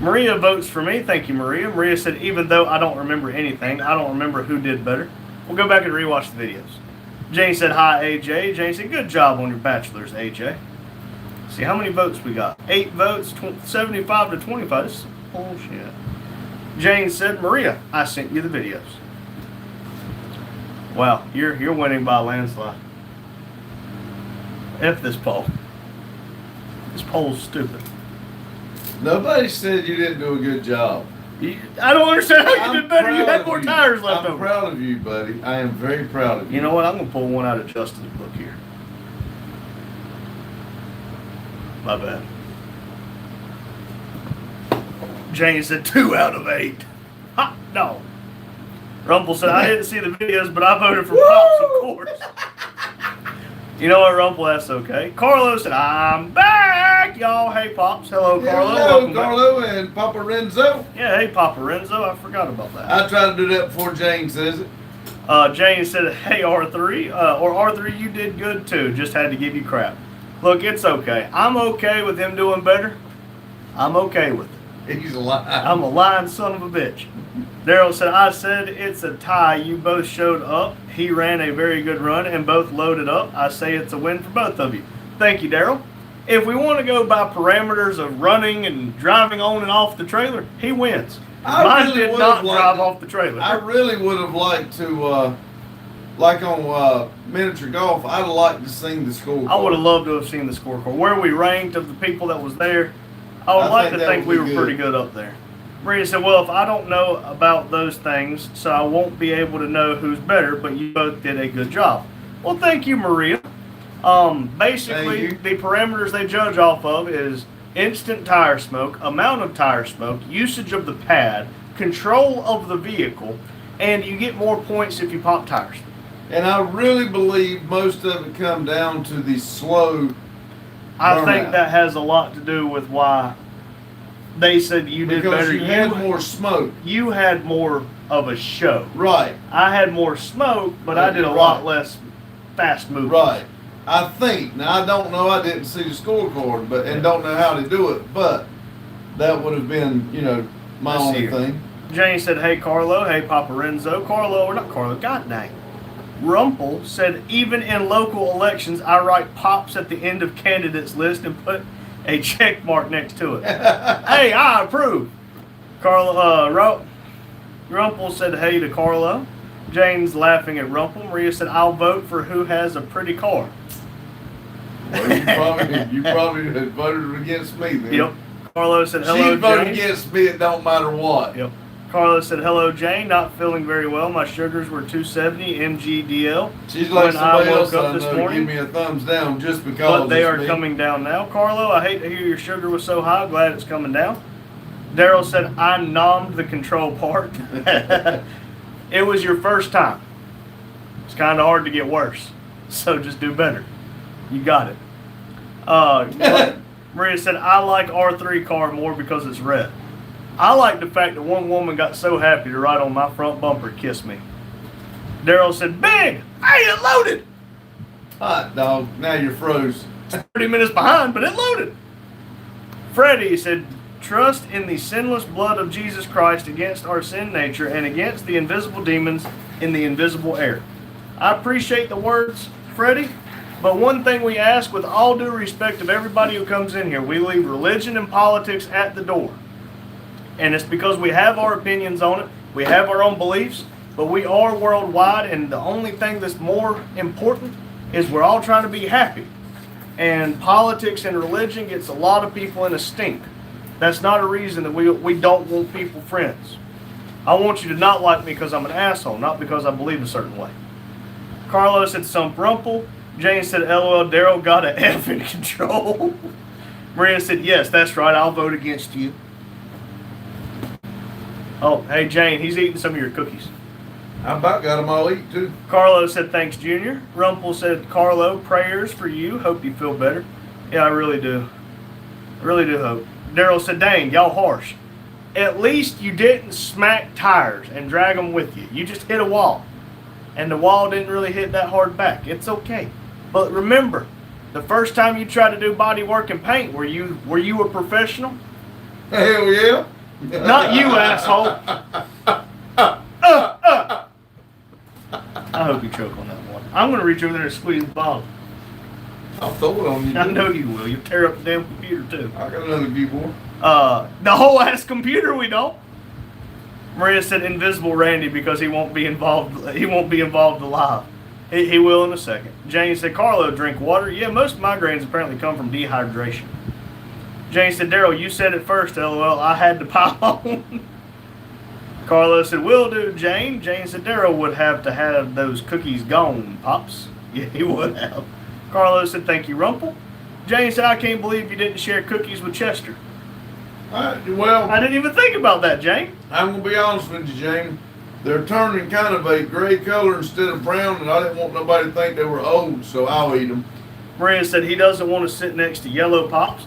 Maria votes for me. Thank you, Maria. Maria said, even though I don't remember anything, I don't remember who did better. We'll go back and rewatch the videos. Jane said, hi, AJ. Jane said, good job on your bachelor's, AJ. See how many votes we got. 8 votes, 75 to 25. This is bullshit. Jane said, Maria, I sent you the videos. Wow, you're winning by a landslide. F this poll. This poll's stupid. Nobody said you didn't do a good job. I don't understand how you I'm did better. You proud had of more you. tires left I'm over. proud of you, buddy. I am very proud of you. You know what? I'm gonna pull one out of Justin's book here. My bad. Jane said 2 out of 8. Ha! No. Rumple said I didn't see the videos, but I voted for Pops, of course. You know what, Rumple? That's okay. Carlos said I'm back. y'all. Hey, Pops. Hello, Yeah, Carlo. hello, Welcome back. Carlo and Papa Renzo. Yeah, hey, Papa Renzo. I forgot about that. I try to do that before Jane says it. Jane said, hey, R3. Or R3, you did good too. Just had to give you crap. Look, it's okay. I'm okay with him doing better. I'm okay with it. He's lying. I'm a lying son of a bitch. Daryl said, I said it's a tie. You both showed up. He ran a very good run and both loaded up. I say it's a win for both of you. Thank you, Daryl. If we want to go by parameters of running and driving on and off the trailer, he wins. I Mine really did would've not liked drive it. off the trailer. I really would have liked to, like on miniature golf, I'd have liked to sing the score. I would have loved to have seen the scorecard. Where we ranked of the people that was there, I would like to that think would we be were good. pretty good up there. Maria said, well, if I don't know about those things, so I won't be able to know who's better, but you both did a good job. Well, thank you, Maria. Basically, Thank the parameters they judge off of is instant tire smoke, amount of tire smoke, usage of the pad, control of the vehicle, and you get more points if you pop tires. And I really believe most of it come down to the slow. I think burnout. that has a lot to do with why they said you did Because better. you had more smoke. You had more of a show. Right, I had more smoke, but I did a lot less fast moving. right. I think. Now, I don't know. I didn't see the scorecard, but and don't know how to do it, but that would have been, my Let's see only here. thing. Jane said, hey, Carlo. Hey, Papa Renzo. Carlo, or not Carlo. God dang. Rumpel said, even in local elections, I write pops at the end of candidates list and put a check mark next to it. Hey, I approve. Rumpel said, hey to Carlo. Jane's laughing at Rumpel. Maria said, I'll vote for who has a pretty car. Well, you probably had voted against me then. Yep. Carlo said, She hello, voted Jane. against me. It don't matter what. Yep. Carlos said, hello, Jane. Not feeling very well. My sugars were 270 mgdl. She's like when I somebody woke else up I this know to morning. give me a thumbs down just because. But they it's are me. coming down now. Carlo, I hate to hear your sugar was so high. Glad it's coming down. Daryl said, I nommed the control part. It was your first time. It's kind of hard to get worse. So just do better. You got it. Maria said, I like R3 car more because it's red. I like the fact that one woman got so happy to ride on my front bumper and kiss me. Daryl said, big! Hey, it loaded! Hot dog. Now you're froze. 30 minutes behind, but it loaded. Freddie said, trust in the sinless blood of Jesus Christ against our sin nature and against the invisible demons in the invisible air. I appreciate the words, Freddie, but one thing we ask with all due respect of everybody who comes in here, we leave religion and politics at the door. And it's because we have our opinions on it, we have our own beliefs, but we are worldwide, and the only thing that's more important is we're all trying to be happy. And politics and religion gets a lot of people in a stink. That's not a reason that we don't want people friends. I want you to not like me because I'm an asshole, not because I believe a certain way. Carlos said some Rumpel. Jane said, LOL, Daryl got an F in control. Maria said, yes, that's right, I'll vote against you. Oh, hey, Jane, he's eating some of your cookies. I about got them all eat too. Carlo said, thanks, Junior. Rumpel said, Carlo, prayers for you. Hope you feel better. Yeah, I really do. I really do hope. Daryl said, dang, y'all harsh. At least you didn't smack tires and drag them with you. You just hit a wall. And the wall didn't really hit that hard back. It's okay. But remember, the first time you tried to do body work and paint, were you a professional? Hell yeah. Not you, asshole. I hope you choke on that one. I'm going to reach over there and squeeze the bottle. I'll throw it on you. I know you will. You'll tear up the damn computer, too. I got another few more. The whole ass computer, we don't. Maria said invisible Randy because he won't be involved. He won't be involved alive. He will in a second. Jane said, Carlo, drink water. Yeah, most migraines apparently come from dehydration. Jane said, Daryl, you said it first, LOL. I had to pile on. Carlo said, will do, Jane. Jane said, Daryl would have to have those cookies gone, Pops. Yeah, he would have. Carlo said, thank you, Rumpel. Jane said, I can't believe you didn't share cookies with Chester. Well, I didn't even think about that, Jane. I'm going to be honest with you, Jane. They're turning kind of a gray color instead of brown, and I didn't want nobody to think they were old, so I'll eat them. Maria said he doesn't want to sit next to yellow Pops.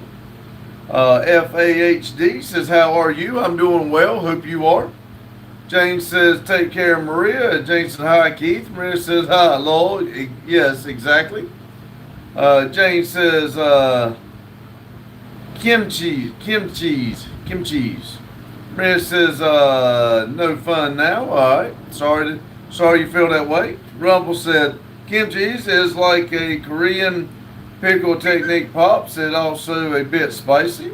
cool. FAHD says, how are you? I'm doing well. Hope you are. Jane says, take care, Maria. Jane says, hi, Keith. Maria says, hi, Lowell. Yes, exactly. Jane says, kimchi. Maria says, no fun now. All right. Sorry you feel that way. Rumble said, kimchi is like a Korean Pickle Technique Pop said also a bit spicy.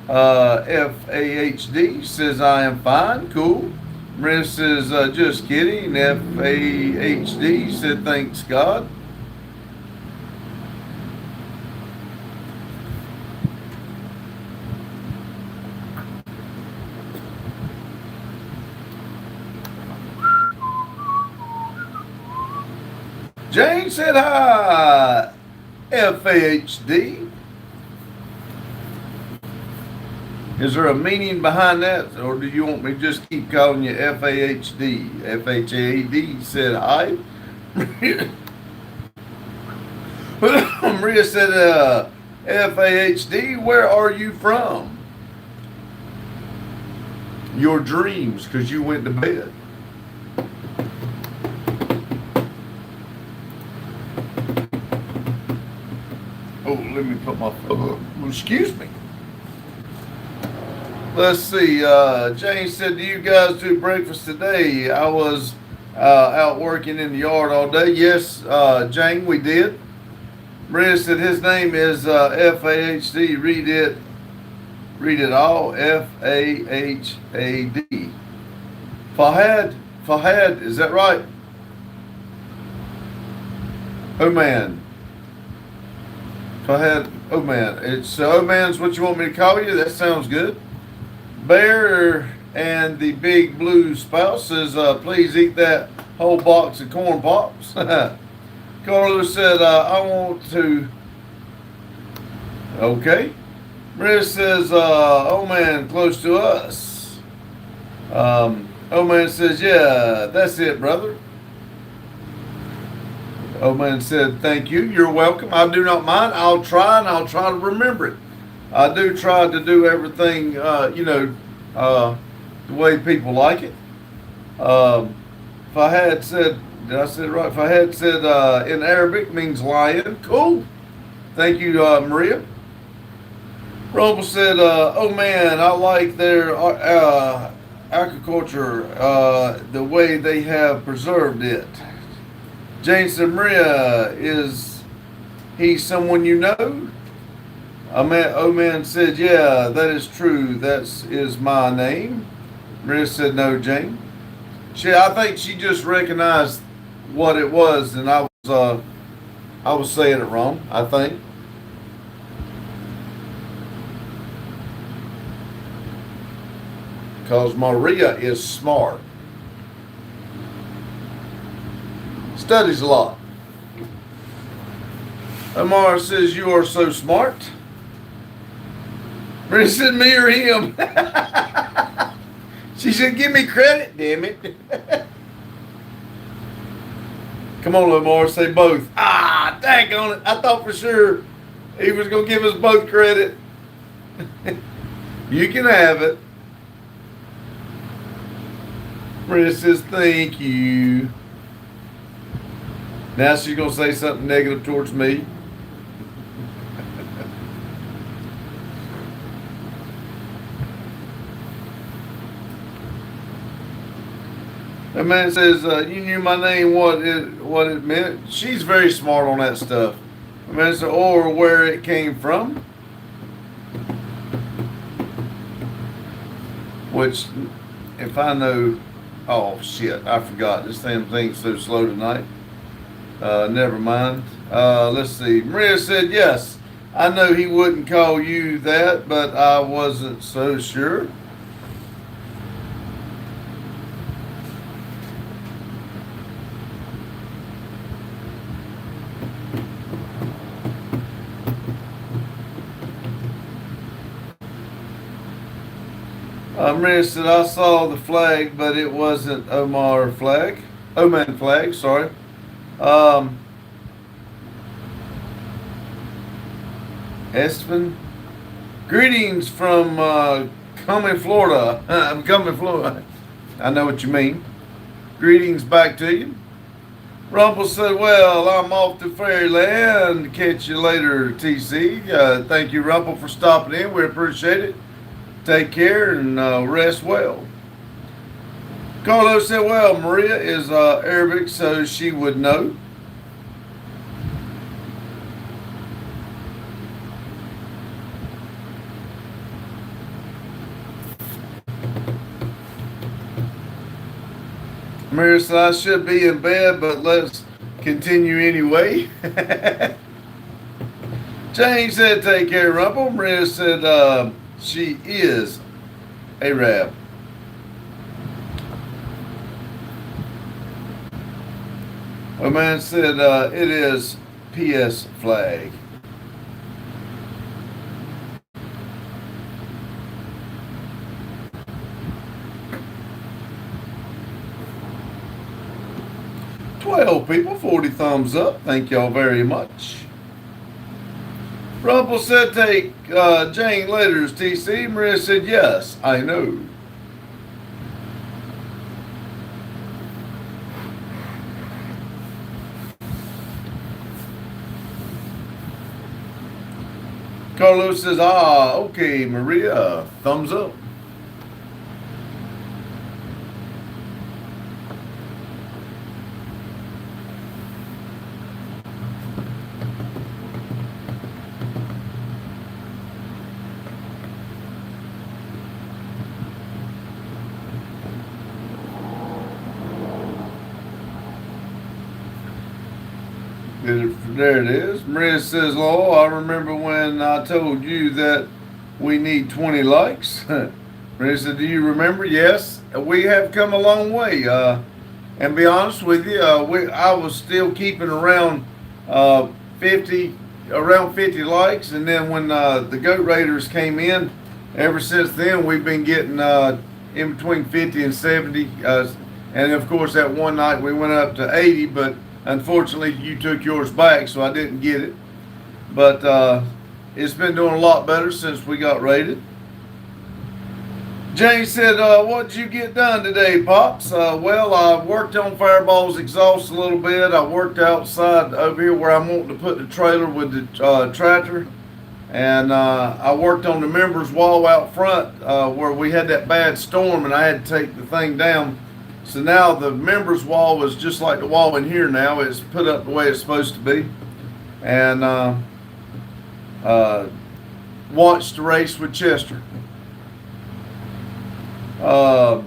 FAHD says I am fine, cool. Maria says just kidding. FAHD said thanks God. Jane said hi. FAHD. Is there a meaning behind that, or do you want me to just keep calling you FAHD? FHAD said hi. Maria said, FAHD, where are you from? Your dreams, because you went to bed. Oh, let me put my phone. Excuse me. Let's see. Jane said, do you guys do breakfast today? I was out working in the yard all day. Yes, Jane, we did. Maria said his name is FAHD. Read it all. FAHAD. Fahad, is that right? Oh man. Fahad, oh man. It's oh man's what you want me to call you? That sounds good. Bear and the big blue spouse says, please eat that whole box of corn pops. Carlos said, I want to. Okay. Maria says, oh man, close to us. Oh man says, yeah, that's it, brother. Oh man said, thank you. You're welcome. I do not mind. I'll try, and I'll try to remember it. I do try to do everything, the way people like it. Fahad said, did I say it right? Fahad said in Arabic means lion. Cool. Thank you, Maria. Rumble said, oh man, I like their agriculture, the way they have preserved it. Jane said, Maria, is he someone you know? Oh man said, yeah, that is true. That is my name. Maria said, no, Jane. I think she just recognized what it was, and I was saying it wrong, I think. Because Maria is smart. Studies a lot. Amara says, you are so smart. Maria said, me or him? She said, give me credit, damn it. Come on, Lamar, say both. Ah, dang on it. I thought for sure he was going to give us both credit. You can have it. Maria says, thank you. Now she's going to say something negative towards me. That man says, you knew my name, what it meant. She's very smart on that stuff. The man said, or where it came from. Which, if I know, oh shit, I forgot. This damn thing's so slow tonight. Never mind. Let's see. Maria said, yes, I know he wouldn't call you that, but I wasn't so sure. Maria said, I saw the flag, but it wasn't Oman flag, sorry. Esteban, greetings from Cumming, Florida. I'm Cumming, Florida. I know what you mean. Greetings back to you. Rumple said, well, I'm off to Fairyland. Catch you later, TC. Thank you, Rumple, for stopping in. We appreciate it. Take care and rest well. Carlos said, well, Maria is Arabic, so she would know. Maria said, I should be in bed, but let's continue anyway. Jane said, take care, Rumple. Maria said, she is Arab. A man said, it is PS flag. People, 40 thumbs up. Thank y'all very much. Rumple said, take Jane letters, TC. Maria said, yes, I know. Carlos says, okay, Maria, thumbs up. There it is. Maria says, "Oh, I remember when I told you that we need 20 likes." Maria said, "Do you remember?" Yes, we have come a long way. And be honest with you, I was still keeping around 50 likes, and then when the Goat Raiders came in, ever since then we've been getting in between 50 and 70. And of course, that one night we went up to 80, but unfortunately, you took yours back, so I didn't get it. But it's been doing a lot better since we got rated. Jane said, what did you get done today, Pops? Well, I worked on Fireball's exhaust a little bit. I worked outside over here where I'm wanting to put the trailer with the tractor. And I worked on the members wall out front where we had that bad storm and I had to take the thing down. So now the members wall is just like the wall in here now. It's put up the way it's supposed to be. And watched the race with Chester. A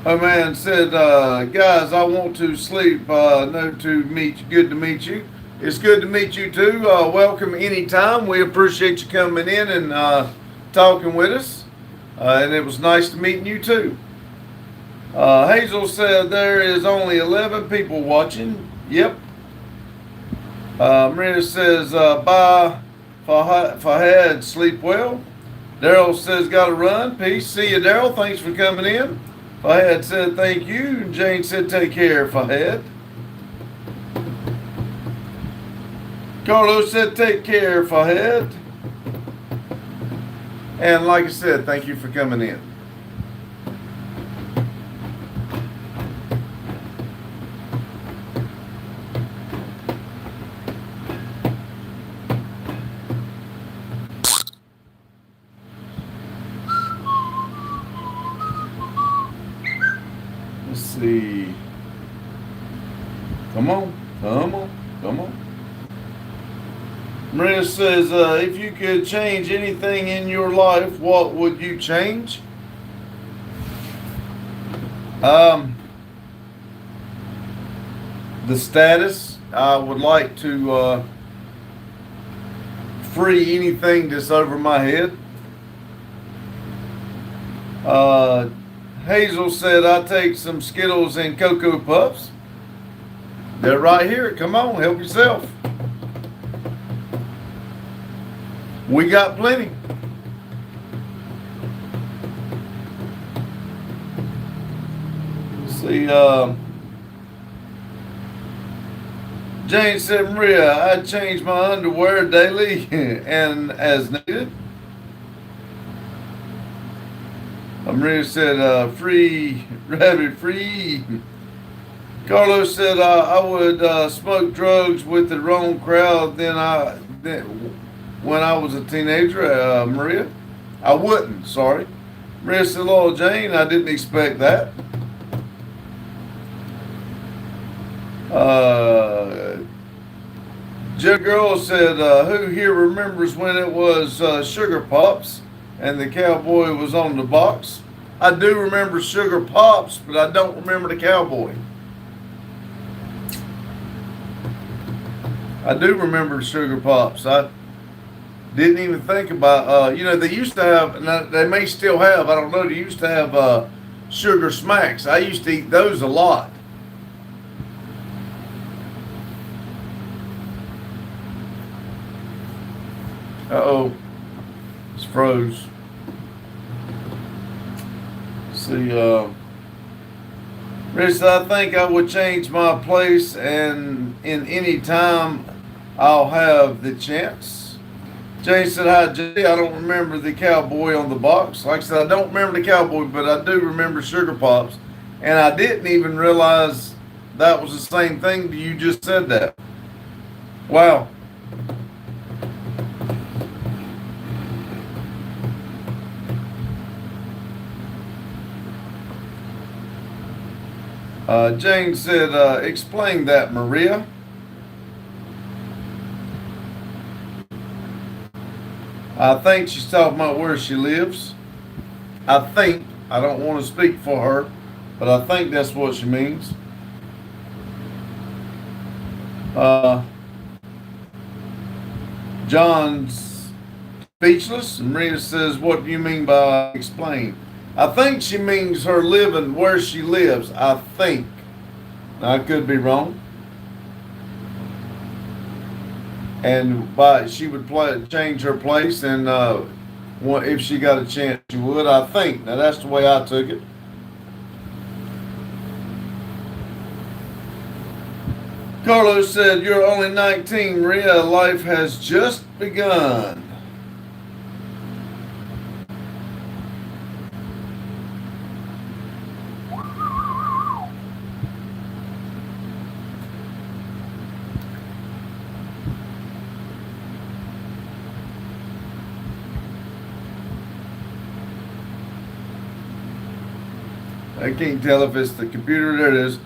man said, guys, I want to sleep. Good to meet you. It's good to meet you too. Welcome anytime. We appreciate you coming in and talking with us. And it was nice to meet you too. Hazel said there is only 11 people watching. Yep. Marina says, bye, Fahad, sleep well. Daryl says, gotta run. Peace. See you, Daryl. Thanks for coming in. Fahad said, thank you. And Jane said, take care, Fahad. Carlos said, take care, Fahad. And like I said, thank you for coming in. Let's see. Come on. Maria says, if you could change anything in your life, what would you change? The status. I would like to free anything that's over my head. Hazel said, I take some Skittles and Cocoa Puffs. They're right here. Come on, help yourself. We got plenty. See, Jane said, Maria, I change my underwear daily and as needed. Maria said, free, rabbit free. Carlos said, I would smoke drugs with the wrong crowd when I was a teenager. Maria, I wouldn't, sorry. Maria said, Lord Jane, I didn't expect that. Jill Girl said, who here remembers when it was Sugar Pops and the cowboy was on the box? I do remember Sugar Pops, but I don't remember the cowboy. I do remember Sugar Pops. I didn't even think about, they used to have, and they may still have, I don't know, they used to have Sugar Smacks. I used to eat those a lot. Uh-oh. It's froze. See, Rich, I think I would change my place, and in any time I'll have the chance. James said, hi, Jay. I don't remember the cowboy on the box. Like I said, I don't remember the cowboy, but I do remember Sugar Pops. And I didn't even realize that was the same thing. You just said that. Wow. Jane said, explain that, Maria. I think she's talking about where she lives. I think. I don't want to speak for her, but I think that's what she means. John's speechless. And Maria says, what do you mean by explain? I think she means her living where she lives. I think. I could be wrong. And she would change her place, and if she got a chance, she would. I think. Now that's the way I took it. Carlos said, "You're only 19, Maria. Life has just begun." I can't tell if it's the computer. There it is.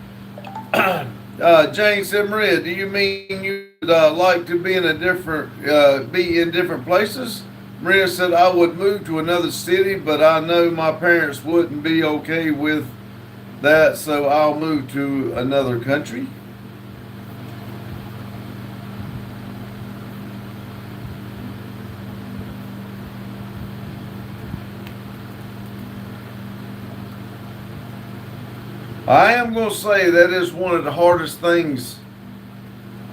Jane said, Maria, do you mean you'd like to be be in different places? Maria said, I would move to another city, but I know my parents wouldn't be okay with that, so I'll move to another country. I am going to say that is one of the hardest things.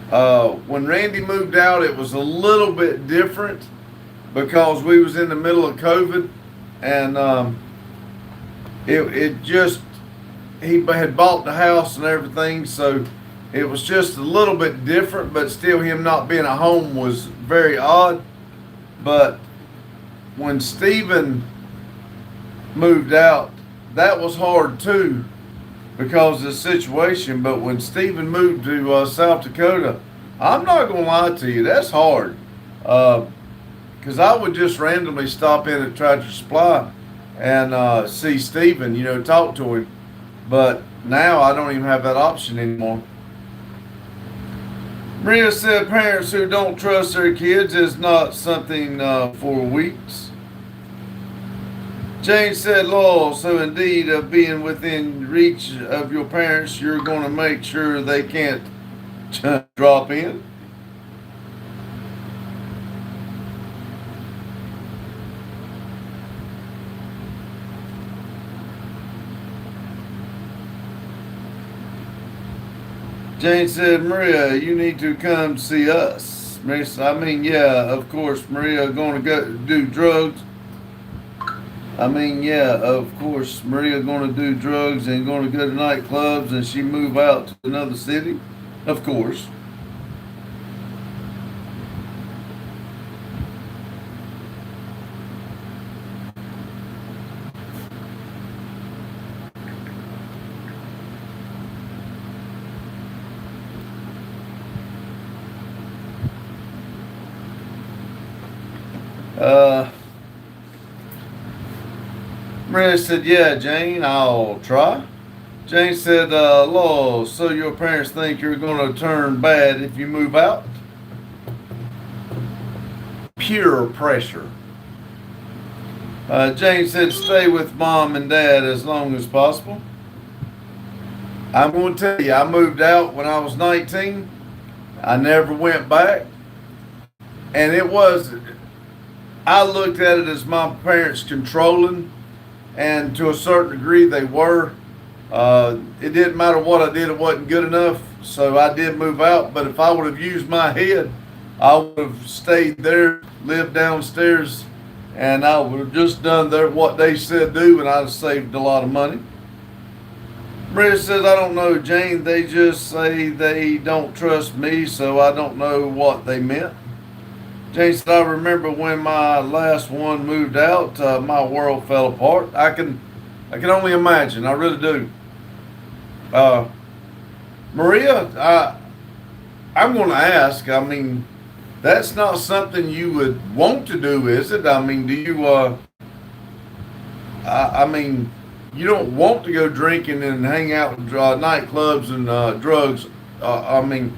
When Randy moved out, it was a little bit different because we was in the middle of COVID, and he had bought the house and everything, so it was just a little bit different, but still him not being at home was very odd. But when Stephen moved out, that was hard too, because of the situation. But when Stephen moved to South Dakota, I'm not going to lie to you, that's hard. Because I would just randomly stop in at Tractor Supply and see Stephen, talk to him. But now I don't even have that option anymore. Maria said parents who don't trust their kids is not something for weeks. Jane said, Lowell, so indeed of being within reach of your parents, you're going to make sure they can't drop in. Jane said, Maria, you need to come see us. Maria said, yeah, of course, Maria going to go do drugs. Of course, Maria going to do drugs and going to go to nightclubs, and she move out to another city? Of course. Maria said, yeah, Jane, I'll try. Jane said, Lowell, so your parents think you're going to turn bad if you move out? Pure pressure. Jane said, stay with mom and dad as long as possible. I'm going to tell you, I moved out when I was 19. I never went back. And I looked at it as my parents controlling, and to a certain degree they were. It didn't matter what I did, it wasn't good enough, so I did move out. But if I would have used my head, I would have stayed there, lived downstairs, and I would have just done what they said do, and I'd have saved a lot of money. Maria says, I don't know, Jane, they just say they don't trust me, so I don't know what they meant. Jane said, I remember when my last one moved out, my world fell apart. I can only imagine, I really do. Maria, I'm going to ask, I mean, that's not something you would want to do, is it? I mean, do you, I mean, you don't want to go drinking and hang out in nightclubs and drugs. I mean,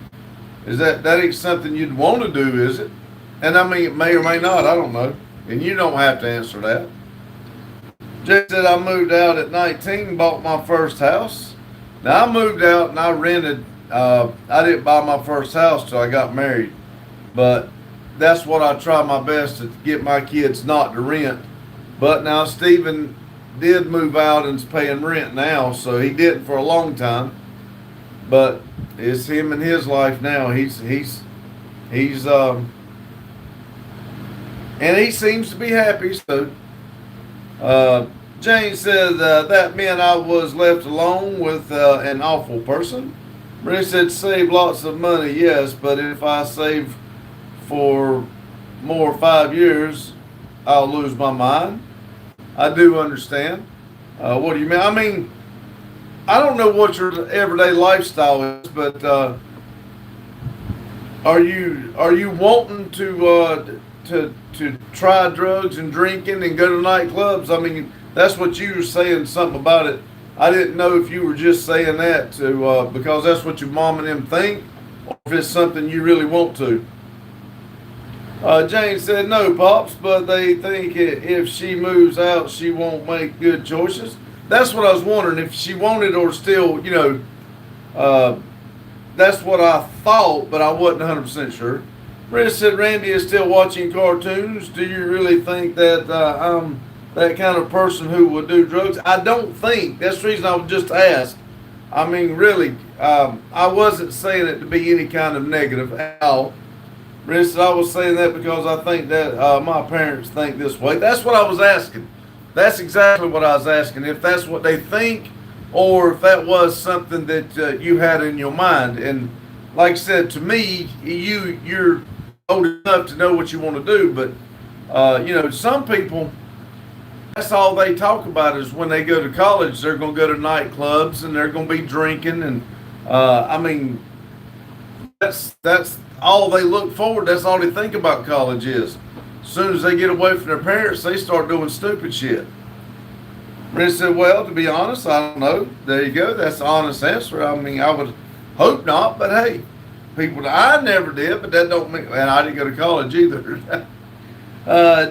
that ain't something you'd want to do, is it? And I mean, it may or may not, I don't know. And you don't have to answer that. Jay said, I moved out at 19, bought my first house. Now, I moved out and I rented. I didn't buy my first house till I got married. But that's what I try my best to get my kids not to rent. But now, Stephen did move out and's paying rent now, so he didn't for a long time. But it's him and his life now. He's and he seems to be happy. So Jane said that meant I was left alone with an awful person. Maria said, save lots of money, yes, but if I save for more 5 years, I'll lose my mind. I do understand. What do you mean? I mean, I don't know what your everyday lifestyle is, but are you wanting to try drugs and drinking and go to nightclubs? I mean, that's what you were saying something about it. I didn't know if you were just saying that to because that's what your mom and them think, or if it's something you really want to. Jane said, no, Pops, but they think if she moves out, she won't make good choices. That's what I was wondering, if she wanted or still, that's what I thought, but I wasn't 100% sure. Maria said, Randy is still watching cartoons. Do you really think that I'm that kind of person who would do drugs? I don't think. That's the reason I would just ask. I mean, really, I wasn't saying it to be any kind of negative at all. Maria said, I was saying that because I think that my parents think this way. That's what I was asking. That's exactly what I was asking. If that's what they think, or if that was something that you had in your mind. And like I said, to me, you're old enough to know what you want to do. But, some people, that's all they talk about is when they go to college, they're going to go to nightclubs and they're going to be drinking. And, I mean, that's all they look forward. That's all they think about college is. As soon as they get away from their parents, they start doing stupid shit. Rich said, well, to be honest, I don't know. There you go. That's the honest answer. I mean, I would hope not, but hey, I never did, but that don't mean, and I didn't go to college either.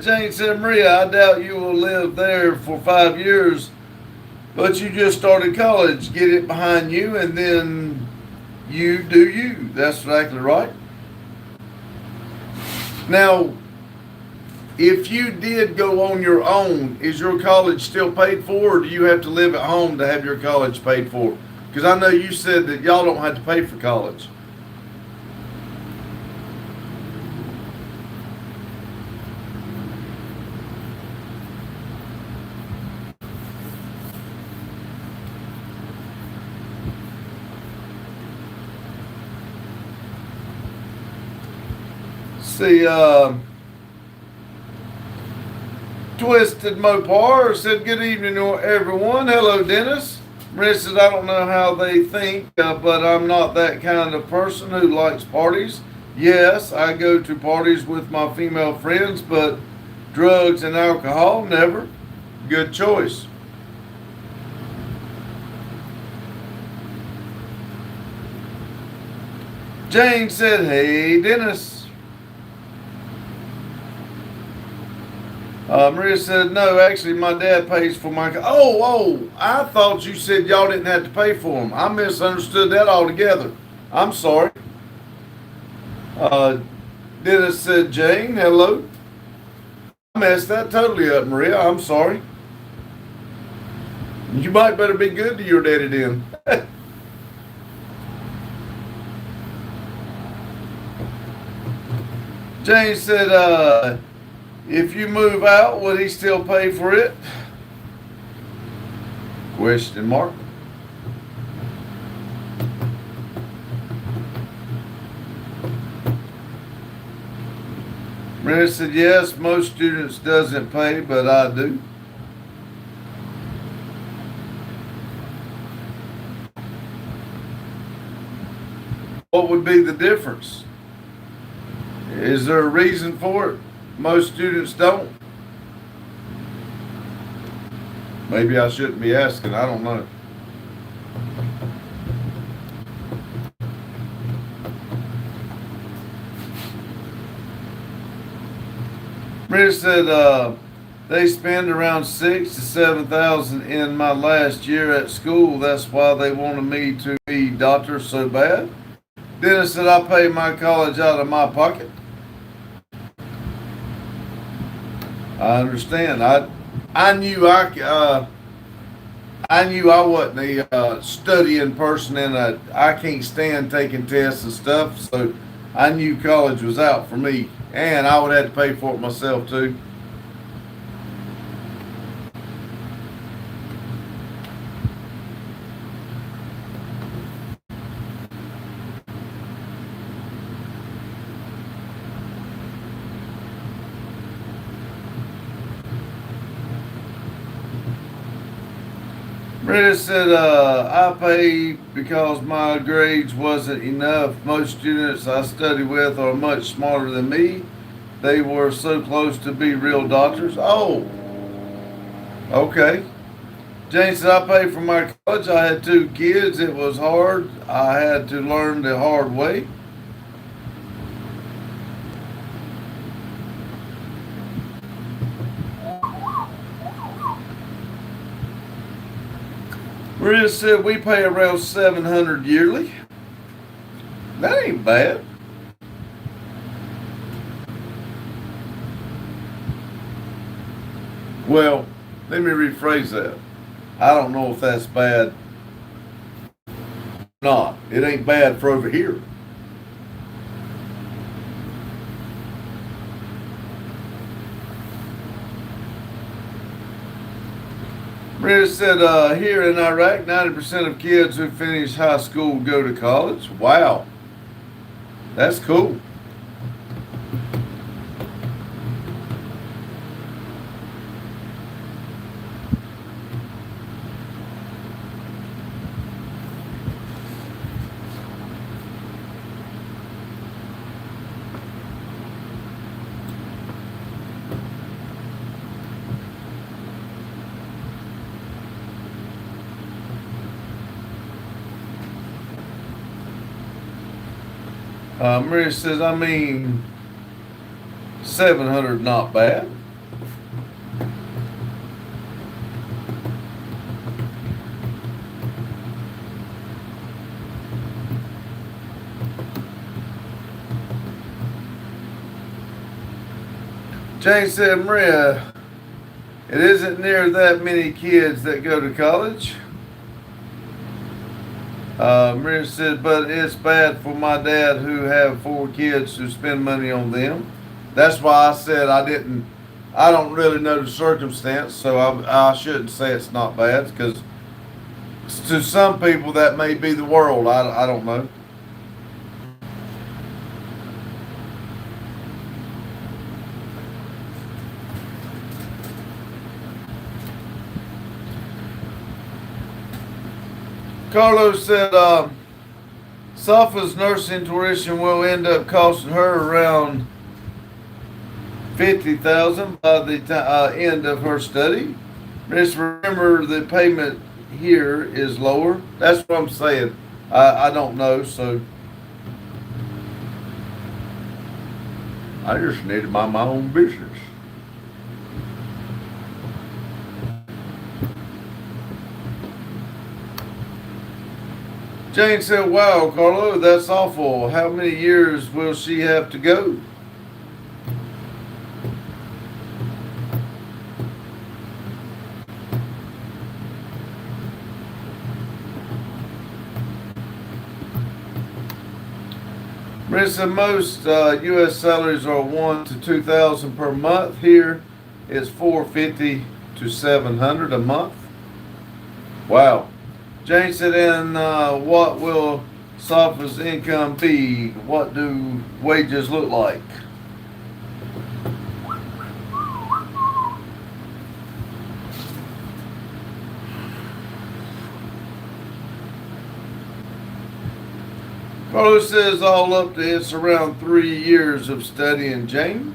Jane said, Maria, I doubt you will live there for 5 years, but you just started college. Get it behind you, and then you do you. That's exactly right. Now, if you did go on your own, is your college still paid for, or do you have to live at home to have your college paid for? Because I know you said that y'all don't have to pay for college. See, Twisted Mopar said, good evening, everyone. Hello, Dennis. Maria said, I don't know how they think, but I'm not that kind of person who likes parties. Yes, I go to parties with my female friends, but drugs and alcohol, never. Good choice. Jane said, hey, Dennis. Maria said, no, actually, my dad pays for my. Oh, I thought you said y'all didn't have to pay for them. I misunderstood that altogether. I'm sorry. Dennis said, Jane, hello. I messed that totally up, Maria. I'm sorry. You might better be good to your daddy then. Jane said, if you move out, would he still pay for it? Question mark. Maria said, yes, most students doesn't pay, but I do. What would be the difference? Is there a reason for it? Most students don't. Maybe I shouldn't be asking, I don't know. Maria said, they spend around $6,000 to $7,000 in my last year at school. That's why they wanted me to be doctor so bad. Dennis said, I pay my college out of my pocket. I understand. I knew I wasn't a studying person, and I can't stand taking tests and stuff. So I knew college was out for me, and I would have to pay for it myself too. Rita said, I paid because my grades wasn't enough. Most students I study with are much smarter than me. They were so close to be real doctors. Oh, okay. Jane said, I paid for my college. I had 2 kids. It was hard. I had to learn the hard way. Maria said, we pay around $700 yearly. That ain't bad. Well, let me rephrase that. I don't know if that's bad or not. It ain't bad for over here. Maria said, here in Iraq, 90% of kids who finish high school go to college. Wow. That's cool. Maria says, I mean, 700 not bad. Jane said, Maria, it isn't near that many kids that go to college. Maria said, but it's bad for my dad who have 4 kids to spend money on them. That's why I said I don't really know the circumstance, so I shouldn't say it's not bad, because to some people that may be the world. I don't know. Carlos said, Safa's nursing tuition will end up costing her around $50,000 by the end of her study. Just remember the payment here is lower. That's what I'm saying. I don't know, so I just need to mind my own business. Jane said, wow, Carlo, that's awful. How many years will she have to go? Maria said, most U.S. salaries are 1 to 2,000 per month. Here it's 450 to 700 a month. Wow. Jane said, and what will Safa's income be? What do wages look like? Carlos says all up to it's around 3 years of studying, Jane.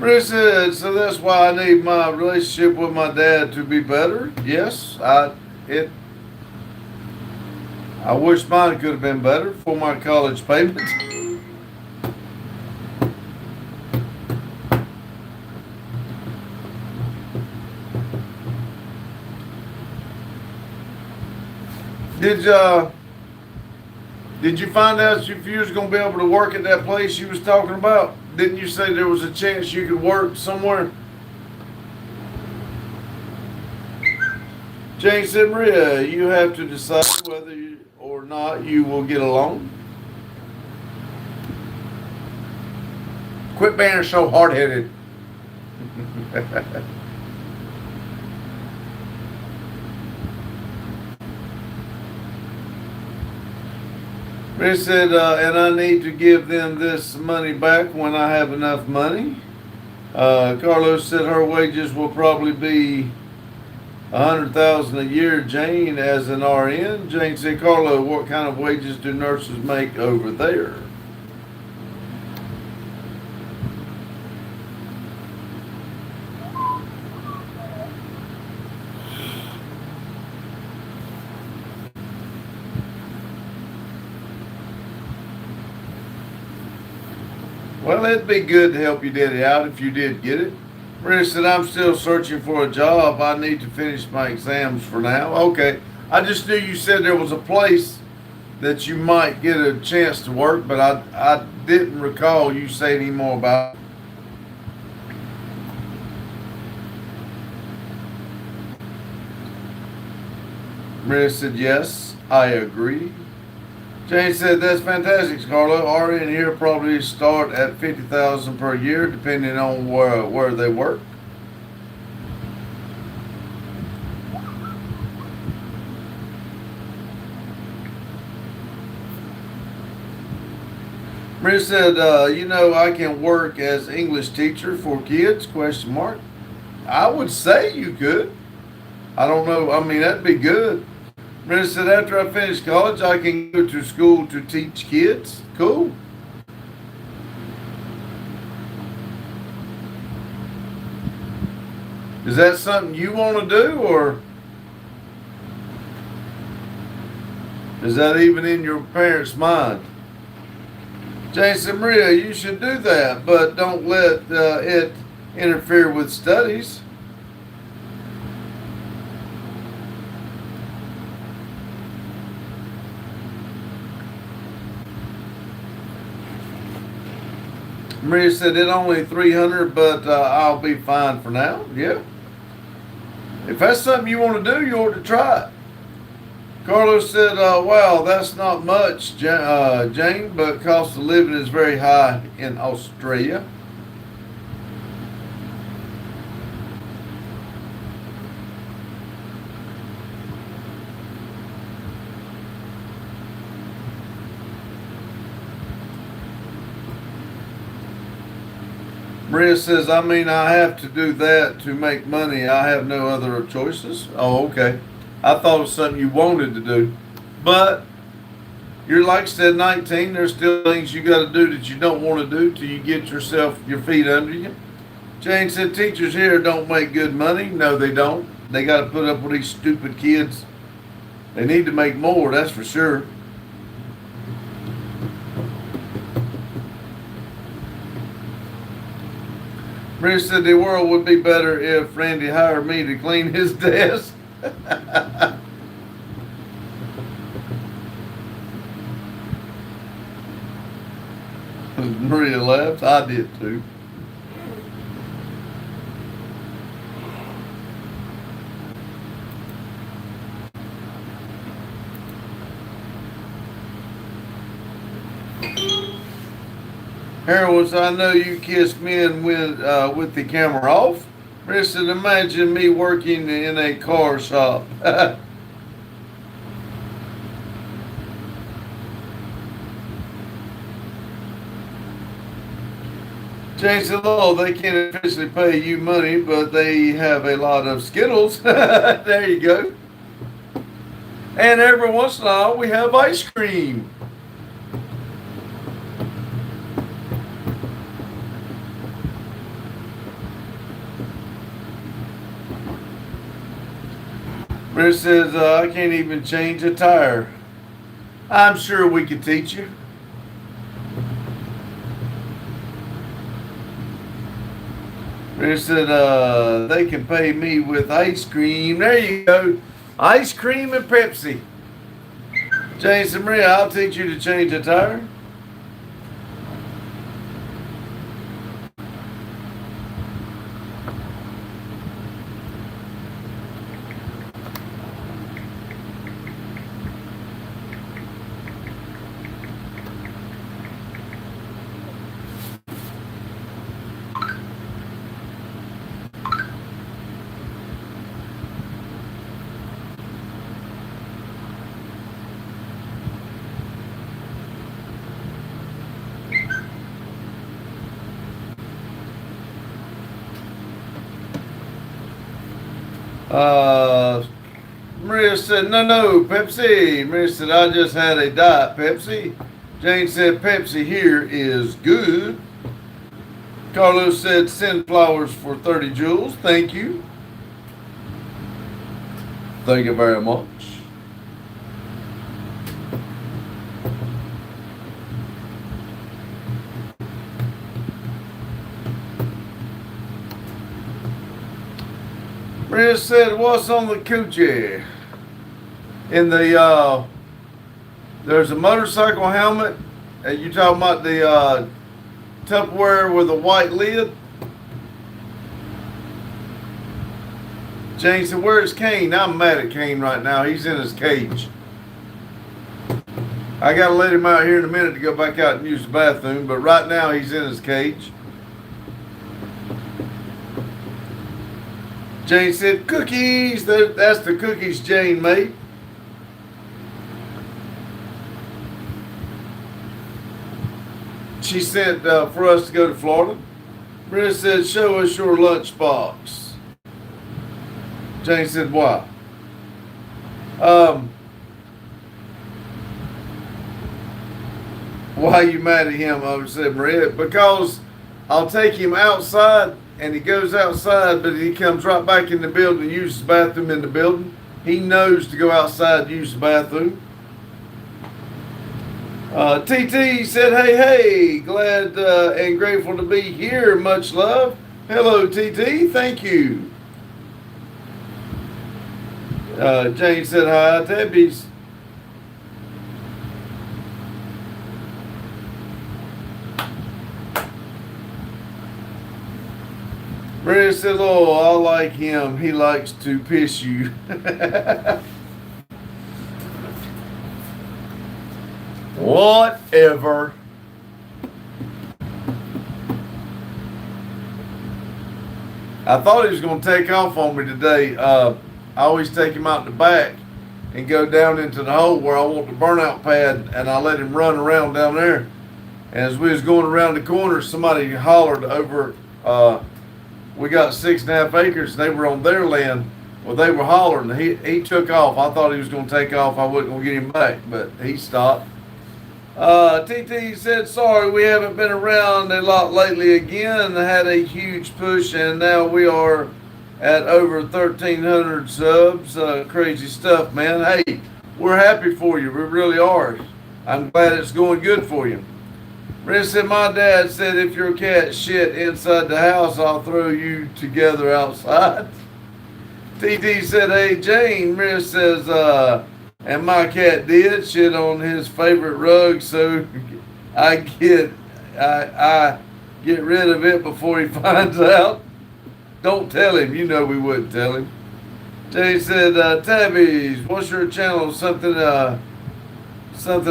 Maria said, so that's why I need my relationship with my dad to be better. Yes, I wish mine could have been better for my college payments. Did you find out if you was going to be able to work at that place you was talking about? Didn't you say there was a chance you could work somewhere? Jane said, Maria, you have to decide whether or not you will get along. Quit being so hard-headed. Maria said, and I need to give them this money back when I have enough money. Carlos said her wages will probably be $100,000 a year, Jane, as an RN. Jane said, Carlo, what kind of wages do nurses make over there? Well, it'd be good to help your daddy out if you did get it. Maria said, I'm still searching for a job. I need to finish my exams for now. Okay. I just knew you said there was a place that you might get a chance to work, but I didn't recall you saying any more about it. Maria said, yes, I agree. Jane said, that's fantastic, Carlo. RN here probably start at $50,000 per year, depending on where they work. Maria said, you know, I can work as English teacher for kids, ? I would say you could. I don't know. I mean, that'd be good. Maria said, after I finish college, I can go to school to teach kids. Cool. Is that something you want to do, or is that even in your parents' mind? Jane said, Maria, you should do that, but don't let it interfere with studies. Maria said, it's only $300, but I'll be fine for now. Yeah. If that's something you want to do, you ought to try it. Carlos said, wow, that's not much, Jane, but cost of living is very high in Australia. Maria says, I mean, I have to do that to make money. I have no other choices. Oh, okay. I thought it was something you wanted to do. But you're, like I said, 19. There's still things you got to do that you don't want to do till you get your feet under you. Jane said, teachers here don't make good money. No, they don't. They got to put up with these stupid kids. They need to make more, that's for sure. Maria said the world would be better if Randy hired me to clean his desk. Maria laughs. I did too. Harold, I know you kiss men with the camera off. Maria said, imagine me working in a car shop. Jane said, oh, they can't officially pay you money, but they have a lot of Skittles. There you go. And every once in a while, we have ice cream. Maria says, I can't even change a tire. I'm sure we could teach you. Maria said, they can pay me with ice cream. There you go. Ice cream and Pepsi. Jane said, Maria, I'll teach you to change a tire. Maria said, no, Pepsi. Maria said, I just had a Diet Pepsi. Jane said, Pepsi here is good. Carlos said, send flowers for 30 jewels. Thank you. Thank you very much. Maria said, what's on the coochie? In the, there's a motorcycle helmet. And you talking about the Tupperware with a white lid? Jane said, where's Kane? I'm mad at Kane right now. He's in his cage. I got to let him out here in a minute to go back out and use the bathroom. But right now he's in his cage. Jane said, cookies. That's the cookies Jane made. She said for us to go to Florida. Maria said, show us your lunchbox. Jane said, why? Why are you mad at him? I said, Maria, because I'll take him outside and he goes outside, but he comes right back in the building and uses the bathroom in the building. He knows to go outside and use the bathroom. TT said, hey, glad and grateful to be here. Much love. Hello, TT. Thank you. Jane said, hi, Tabbies. Maria said, oh, I like him. He likes to piss you. Whatever. I thought he was going to take off on me today. I always take him out the back and go down into the hole where I want the burnout pad, and I let him run around down there. And as we was going around the corner, somebody hollered over. We got 6.5 acres. And they were on their land. Well, they were hollering. He took off. I thought he was going to take off. I wasn't going to get him back, but he stopped. TT said, sorry, we haven't been around a lot lately again. Had a huge push, and now we are at over 1,300 subs. Crazy stuff, man. Hey, we're happy for you. We really are. I'm glad it's going good for you. Maria said, my dad said if your cat shit inside the house, I'll throw you together outside. TT said, hey Jane, Maria says, and my cat did shit on his favorite rug, so I get rid of it before he finds out. Don't tell him, you know we wouldn't tell him. Jane said, Tabbies, what's your channel? Something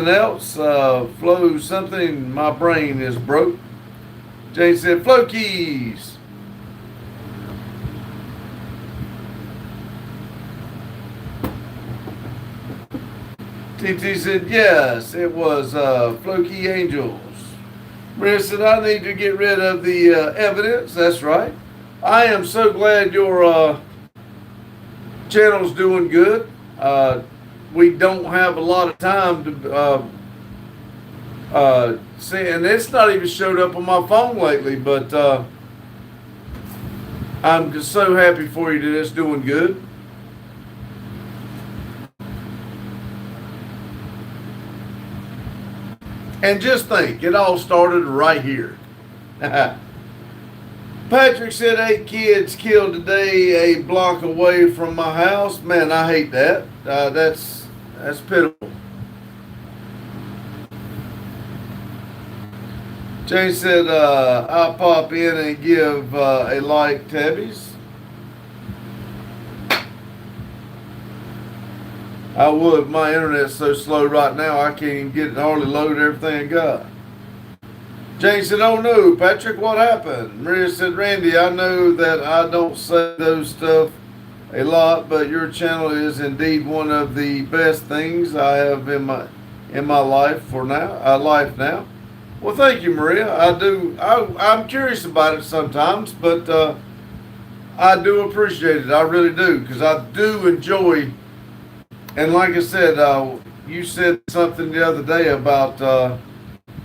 else? Flow something, my brain is broke. Jane said, Flow Keys. TT said, yes, it was Floki Angels. Maria said, I need to get rid of the evidence. That's right. I am so glad your channel's doing good. We don't have a lot of time to see, and it's not even showed up on my phone lately, but I'm just so happy for you that it's doing good. And just think, it all started right here. Patrick said 8 kids killed today a block away from my house. Man, I hate that. That's pitiful. Jane said, I'll pop in and give a like, Tabbies. I would. My internet's so slow right now, I can't even get it hardly load everything I got. Jane said, oh no, Patrick, what happened? Maria said, Randy, I know that I don't say those stuff a lot, but your channel is indeed one of the best things I have in my life now. Well, thank you, Maria. I'm curious about it sometimes, but I do appreciate it. I really do, because I do enjoy. And like I said, you said something the other day about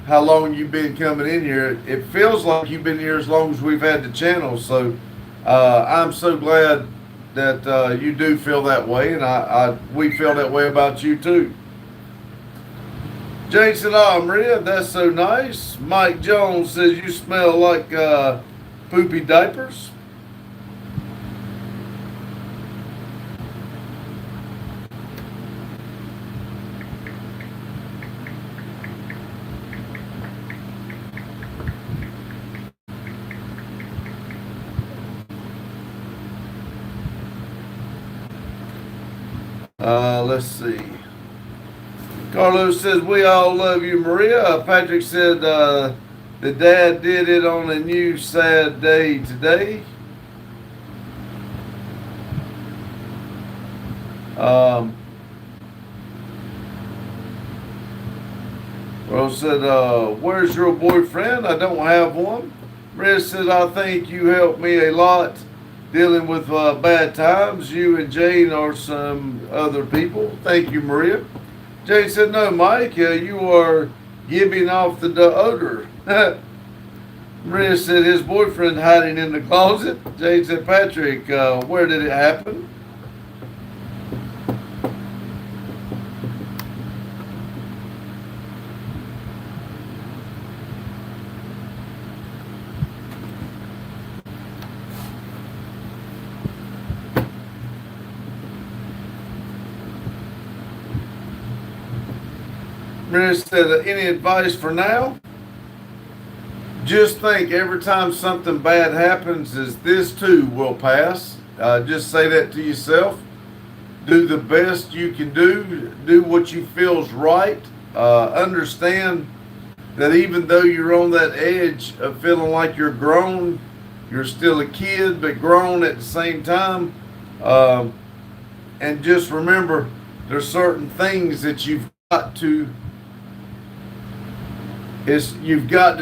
how long you've been coming in here. It feels like you've been here as long as we've had the channel. So I'm so glad that you do feel that way, and we feel that way about you too. Jane said, oh, Maria, that's so nice. Mike Jones says you smell like poopy diapers. Let's see. Carlos says, we all love you, Maria. Patrick said, the dad did it on a new sad day today. Rose said, where's your boyfriend? I don't have one. Maria said, I think you helped me a lot dealing with bad times. You and Jane are some other people. Thank you, Maria. Jane said, no, Mike, you are giving off the odor. Maria said, his boyfriend hiding in the closet. Jane said, Patrick, where did it happen? Maria said, any advice for now? Just think every time something bad happens is this too will pass. Just say that to yourself. Do the best you can do. Do what you feel's right. Understand that even though you're on that edge of feeling like you're grown, you're still a kid, but grown at the same time. And just remember, there's certain things that you've got to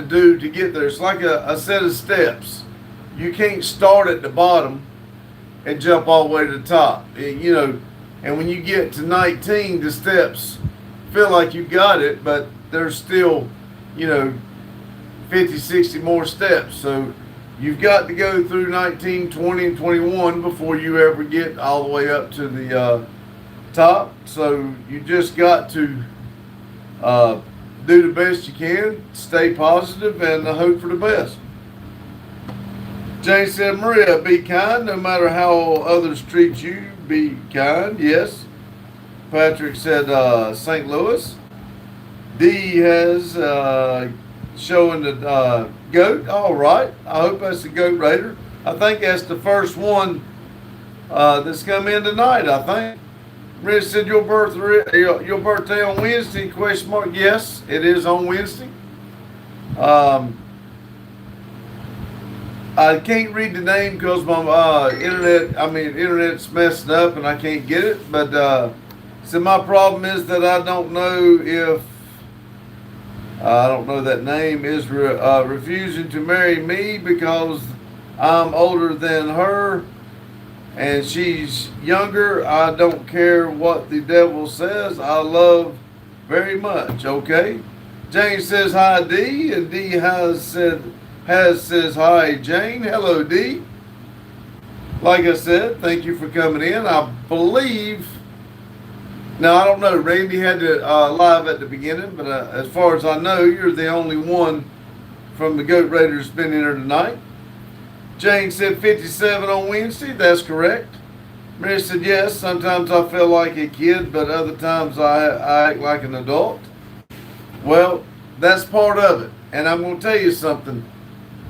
do to get there. It's like a set of steps. You can't start at the bottom and jump all the way to the top. And when you get to 19, the steps feel like you got it, but there's still, 50, 60 more steps. So you've got to go through 19, 20, and 21 before you ever get all the way up to the top. So you just got to do the best you can, stay positive, and hope for the best. Jane said, Maria, be kind no matter how others treat you. Be kind, yes. Patrick said, St. Louis. D has showing the goat. All right. I hope that's the Goat Raider. I think that's the first one that's come in tonight, I think. Rich said your birthday on Wednesday, question mark. Yes, it is on Wednesday. I can't read the name because my internet's messing up and I can't get it. But so my problem is that I don't know if I don't know that name is refusing to marry me because I'm older than her and she's younger. I don't care what the devil says. I love very much. Okay. Jane says hi, D, and D says hi, Jane. Hello, D. Like I said, thank you for coming in. I believe. Now I don't know. Randy had to live at the beginning, but as far as I know, you're the only one from the Goat Raiders been in here tonight. Jane said 57 on Wednesday. That's correct. Mary said yes. Sometimes I feel like a kid, but other times I act like an adult. Well, that's part of it, and I'm going to tell you something.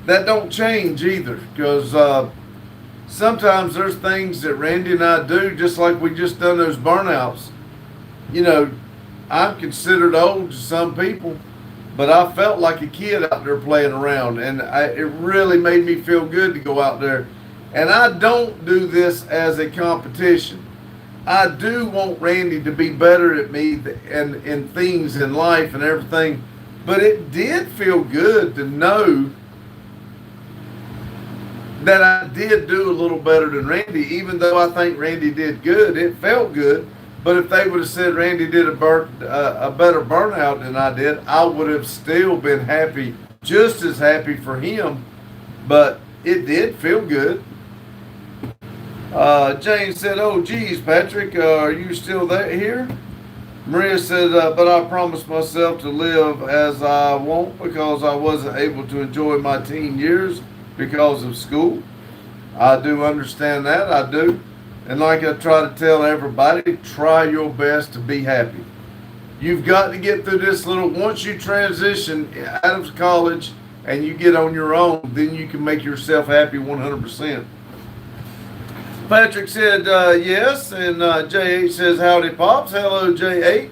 That don't change either, because sometimes there's things that Randy and I do, just like we just done those burnouts. You know, I'm considered old to some people, but I felt like a kid out there playing around, and it really made me feel good to go out there. And I don't do this as a competition. I do want Randy to be better at me and in things in life and everything, but it did feel good to know that I did do a little better than Randy. Even though I think Randy did good, it felt good. But if they would have said Randy did a better burnout than I did, I would have still been happy, just as happy for him. But it did feel good. Jane said, oh, geez, Patrick, are you still here? Maria said, but I promised myself to live as I want because I wasn't able to enjoy my teen years because of school. I do understand that, I do. And like I try to tell everybody, try your best to be happy. You've got to get through this once you transition out of college and you get on your own, then you can make yourself happy 100%. Patrick said yes, and J8 says howdy pops. Hello J8.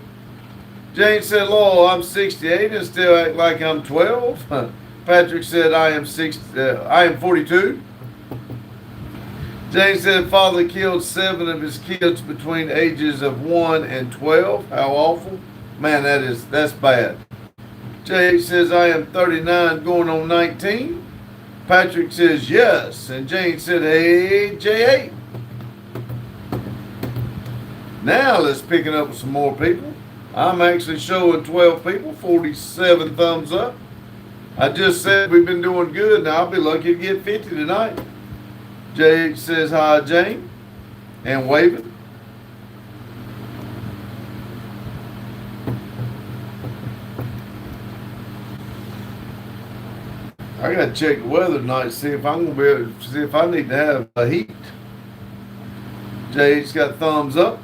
Jane said, Lowell, I'm 68 and still act like I'm 12. Patrick said I am 42. Jane said father killed 7 of his kids between ages of 1 and 12. How awful. Man, that's bad. J8 says I am 39 going on 19. Patrick says yes, and Jane said, hey J8. Now let's pick it up with some more people. I'm actually showing 12 people, 47 thumbs up. I just said we've been doing good. Now I'll be lucky to get 50 tonight. Jay says hi, Jane, and waving. I gotta check the weather tonight, see if I'm gonna be able to see if I need to have a heat. Jay's got thumbs up.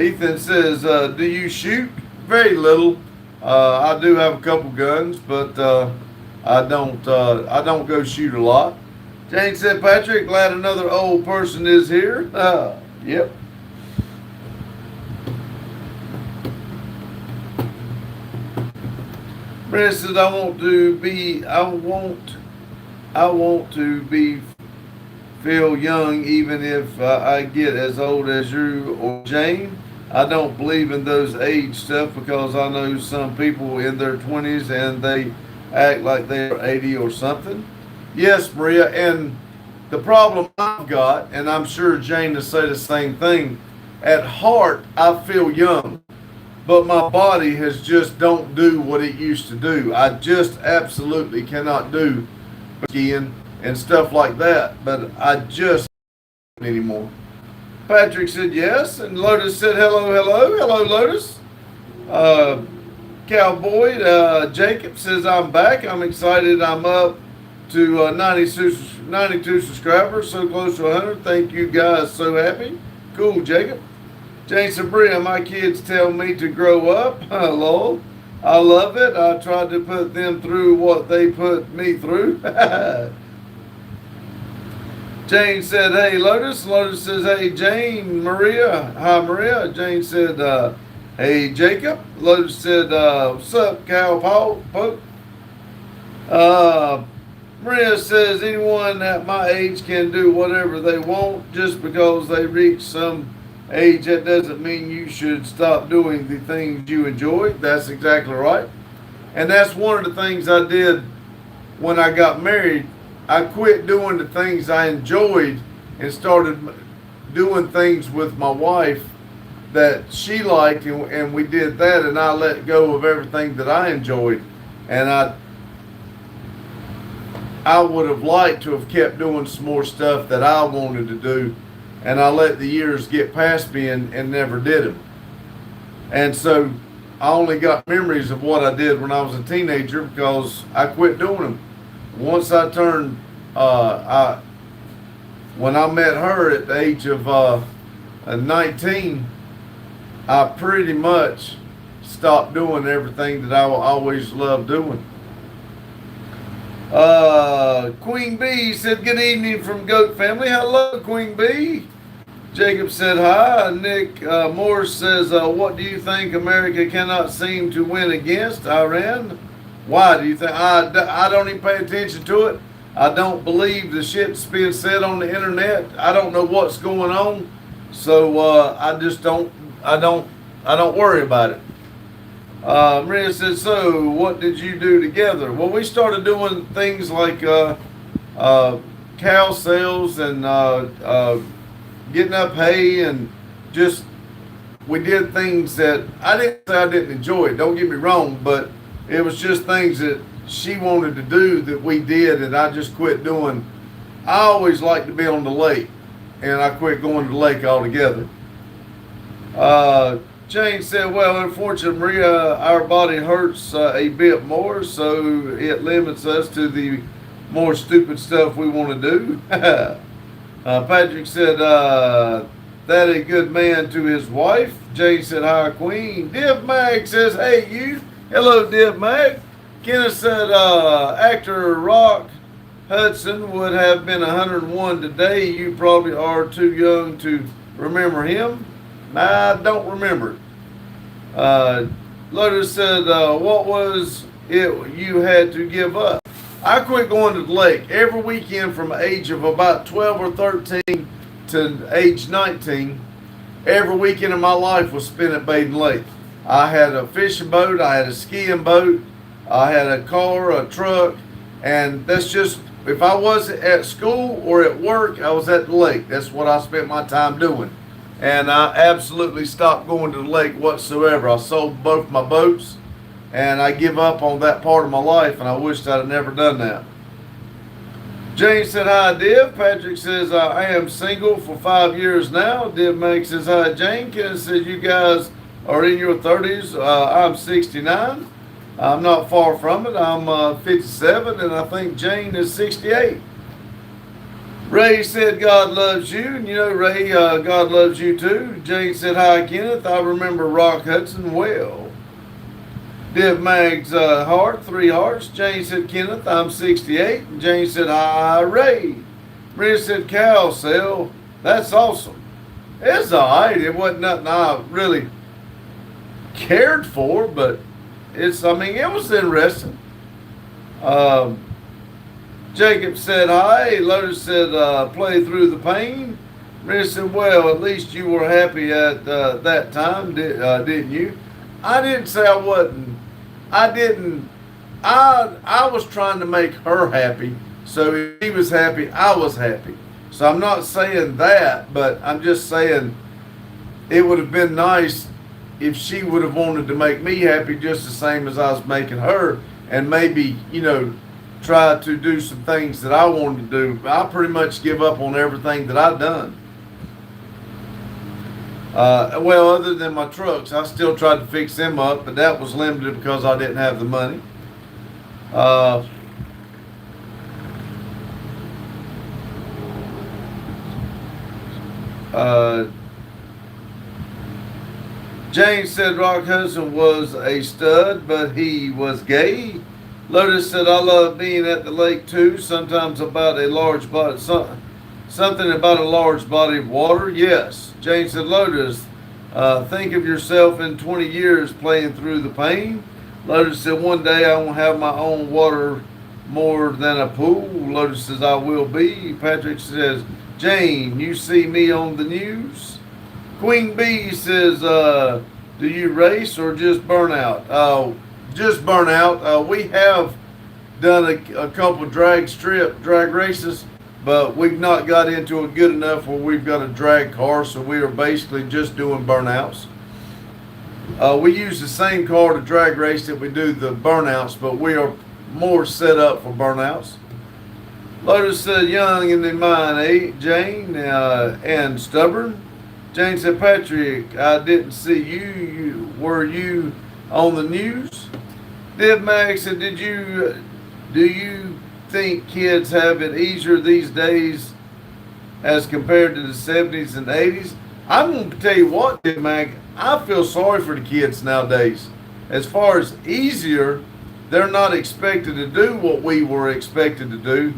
Ethan says, do you shoot? Very little. I do have a couple guns, but I don't go shoot a lot. Jane said, Patrick, glad another old person is here. Yep. Brenda says, I want to be feel young even if I get as old as you or Jane. I don't believe in those age stuff because I know some people in their 20s and they act like they're 80 or something. Yes, Maria, and the problem I've got, and I'm sure Jane will say the same thing, at heart I feel young, but my body has just don't do what it used to do. I just absolutely cannot do skiing and stuff like that, but I just anymore. Patrick said yes, and Lotus said hello, hello, hello, Lotus. Cowboy Jacob says I'm back. I'm excited. I'm up to 92 subscribers, so close to 100. Thank you guys. So happy. Cool, Jacob. Jane Sabria, my kids tell me to grow up. Lol. I love it. I tried to put them through what they put me through. Jane said, hey, Lotus. Lotus says, hey, Jane. Maria. Hi, Maria. Jane said, hey, Jacob. Lotus said, what's up, Cow Poke? Maria says, anyone at my age can do whatever they want. Just because they reach some age, that doesn't mean you should stop doing the things you enjoy. That's exactly right. And that's one of the things I did when I got married. I quit doing the things I enjoyed and started doing things with my wife that she liked, and we did that, and I let go of everything that I enjoyed. And I would have liked to have kept doing some more stuff that I wanted to do, and I let the years get past me and never did them. And so I only got memories of what I did when I was a teenager because I quit doing them. Once I turned, when I met her at the age of 19, I pretty much stopped doing everything that I always loved doing. Queen Bee said, good evening from Goat Family. Hello, Queen Bee. Jacob said hi. Nick Morris says, what do you think America cannot seem to win against Iran? Why do you think? I don't even pay attention to it. I don't believe the shit that's being said on the internet. I don't know what's going on. So I just don't worry about it. Maria said, so what did you do together? Well, we started doing things like cow sales and getting up hay, and just we did things that I didn't say I didn't enjoy it. Don't get me wrong, but it was just things that she wanted to do that we did, and I just quit doing. I always liked to be on the lake, and I quit going to the lake altogether. Jane said, well, unfortunately, Maria, our body hurts a bit more, so it limits us to the more stupid stuff we want to do. Patrick said, that a good man to his wife. Jane said, hi, Queen. Div Mag says, hey, you. Hello, Div Mag. Kenneth said, actor Rock Hudson would have been 101 today. You probably are too young to remember him. I don't remember it. Lotus said, what was it you had to give up? I quit going to the lake every weekend from the age of about 12 or 13 to age 19. Every weekend of my life was spent at Baden Lake. I had a fishing boat, I had a skiing boat, I had a car, a truck, and that's just, if I wasn't at school or at work, I was at the lake. That's what I spent my time doing. And I absolutely stopped going to the lake whatsoever. I sold both my boats, and I give up on that part of my life, and I wished I'd have never done that. Jane said, hi, Div. Patrick says, I am single for 5 years now. Div Meg says, hi, Jane. Kenneth says, you guys are in your 30s. I'm 69. I'm not far from it. I'm 57, and I think Jane is 68. Ray said, God loves you. And you know, Ray, God loves you too. Jane said, hi, Kenneth. I remember Rock Hudson well. Div Mag's heart, 3 hearts. Jane said, Kenneth, I'm 68. And Jane said, hi, Ray. Maria said, cow sale. That's awesome. It's all right. It wasn't nothing I really cared for, but it was interesting. Jacob said, hi. Lotus said, play through the pain. Maria said, well, at least you were happy at that time, didn't you? I didn't say I wasn't. I was trying to make her happy. So if she was happy, I was happy. So I'm not saying that, but I'm just saying it would have been nice if she would have wanted to make me happy just the same as I was making her, and maybe, try to do some things that I wanted to do. I pretty much give up on everything that I've done. Well, other than my trucks, I still tried to fix them up, but that was limited because I didn't have the money. Uh, uh, Jane said Rock Hudson was a stud, but he was gay. Lotus said, I love being at the lake too, sometimes about a large body, something about a large body of water. Yes. Jane said, Lotus, think of yourself in 20 years playing through the pain. Lotus said, one day I won't have my own water more than a pool. Lotus says, I will be. Patrick says, Jane, you see me on the news? Queen Bee says, do you race or just burn out? Just burn out. We have done a couple drag races, but we've not got into it good enough where we've got a drag car, so we are basically just doing burnouts. We use the same car to drag race that we do the burnouts, but we are more set up for burnouts. Lotus said, young in the mind, Jane, and stubborn. Jane said, Patrick, I didn't see you. Were you on the news? Dib Max said, do you think kids have it easier these days as compared to the 70s and 80s? I'm going to tell you what, Dib Max, I feel sorry for the kids nowadays. As far as easier, they're not expected to do what we were expected to do,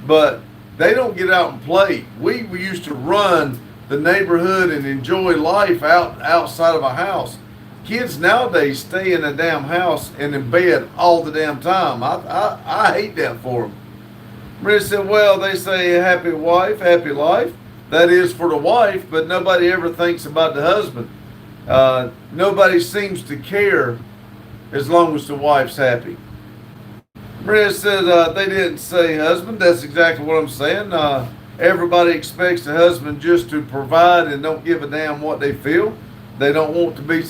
but they don't get out and play. We used to run the neighborhood and enjoy life outside of a house. Kids nowadays stay in a damn house and in bed all the damn time. I hate that for them. Maria said, well, they say happy wife, happy life. That is for the wife, but nobody ever thinks about the husband. Nobody seems to care as long as the wife's happy. Maria said, they didn't say husband. That's exactly what I'm saying. Everybody expects the husband just to provide and don't give a damn what they feel. They don't want to be,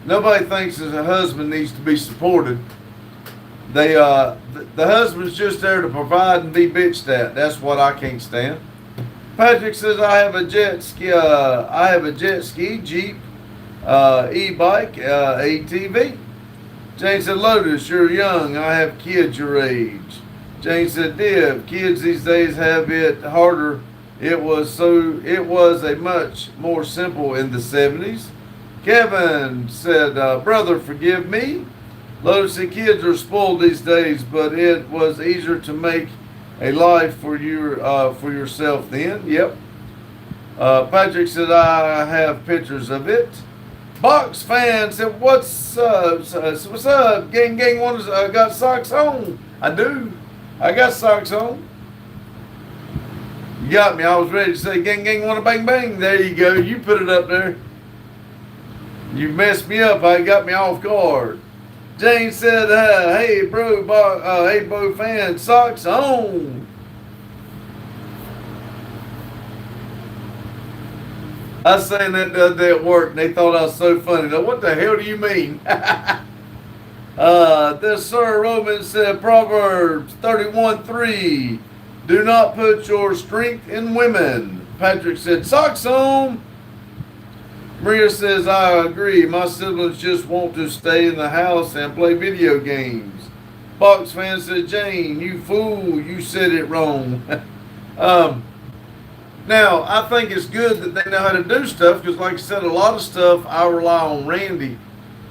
nobody thinks that a husband needs to be supported. The husband's just there to provide and be bitched at. That's what I can't stand. Patrick says, I have a jet ski, Jeep, e-bike, ATV. Jane said, Lotus, you're young. I have kids your age. Jane said, Dib, kids these days have it harder. It was a much more simple in the 70s. Kevin said, brother, forgive me. Lotus said, kids are spoiled these days, but it was easier to make a life for yourself then. Yep. Patrick said, I have pictures of it. Box fan said, what's up? Gang wonders, got socks on. I do. I got socks on. You got me. I was ready to say gang wanna bang bang. There you go. You put it up there. You messed me up. I got me off guard. Jane said, hey bro fan, socks on. I was saying that the other day at work and they thought I was so funny. Now what the hell do you mean? This Sir Roman said, Proverbs 31:3, do not put your strength in women. Patrick said, socks on. Maria says, I agree. My siblings just want to stay in the house and play video games. Box fan said, Jane, you fool, you said it wrong. Now, I think it's good that they know how to do stuff because, like I said, a lot of stuff I rely on Randy.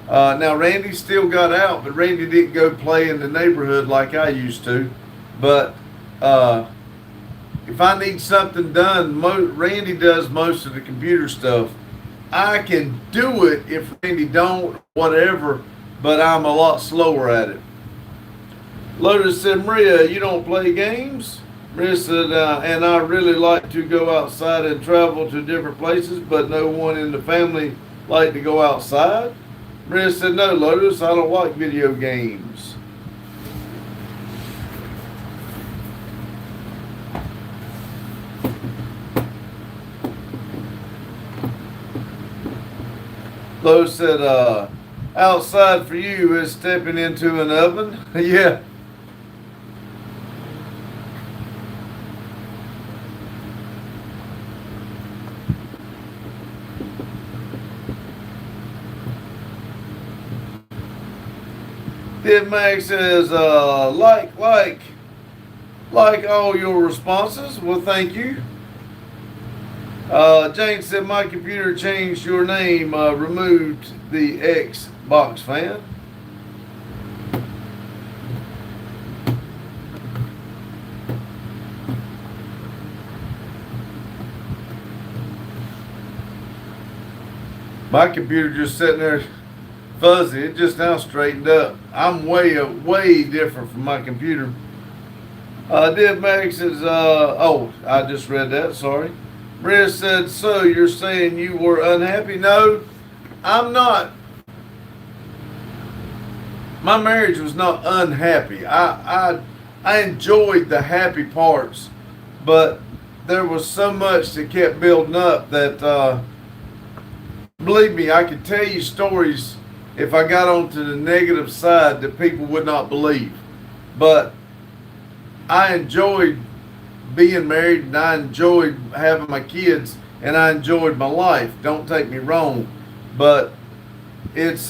Now, Randy still got out, but Randy didn't go play in the neighborhood like I used to. But if I need something done, Randy does most of the computer stuff. I can do it if Randy don't, whatever, but I'm a lot slower at it. Lotus said, Maria, you don't play games? Maria said, and I really like to go outside and travel to different places, but no one in the family like to go outside. Maria said, no, Lotus, I don't like video games. Lotus said, outside for you is stepping into an oven. Yeah. Div Max says, like all your responses. Well, thank you. Jane said, my computer changed your name, removed the Xbox fan. My computer just sitting there fuzzy. It just now straightened up. I'm way different from my computer. Div Max is, I just read that, sorry. Maria said, so you're saying you were unhappy? No, I'm not. My marriage was not unhappy. I enjoyed the happy parts, but there was so much that kept building up that, believe me, I could tell you stories if I got onto the negative side that people would not believe. But I enjoyed being married, and I enjoyed having my kids, and I enjoyed my life. Don't take me wrong, but it's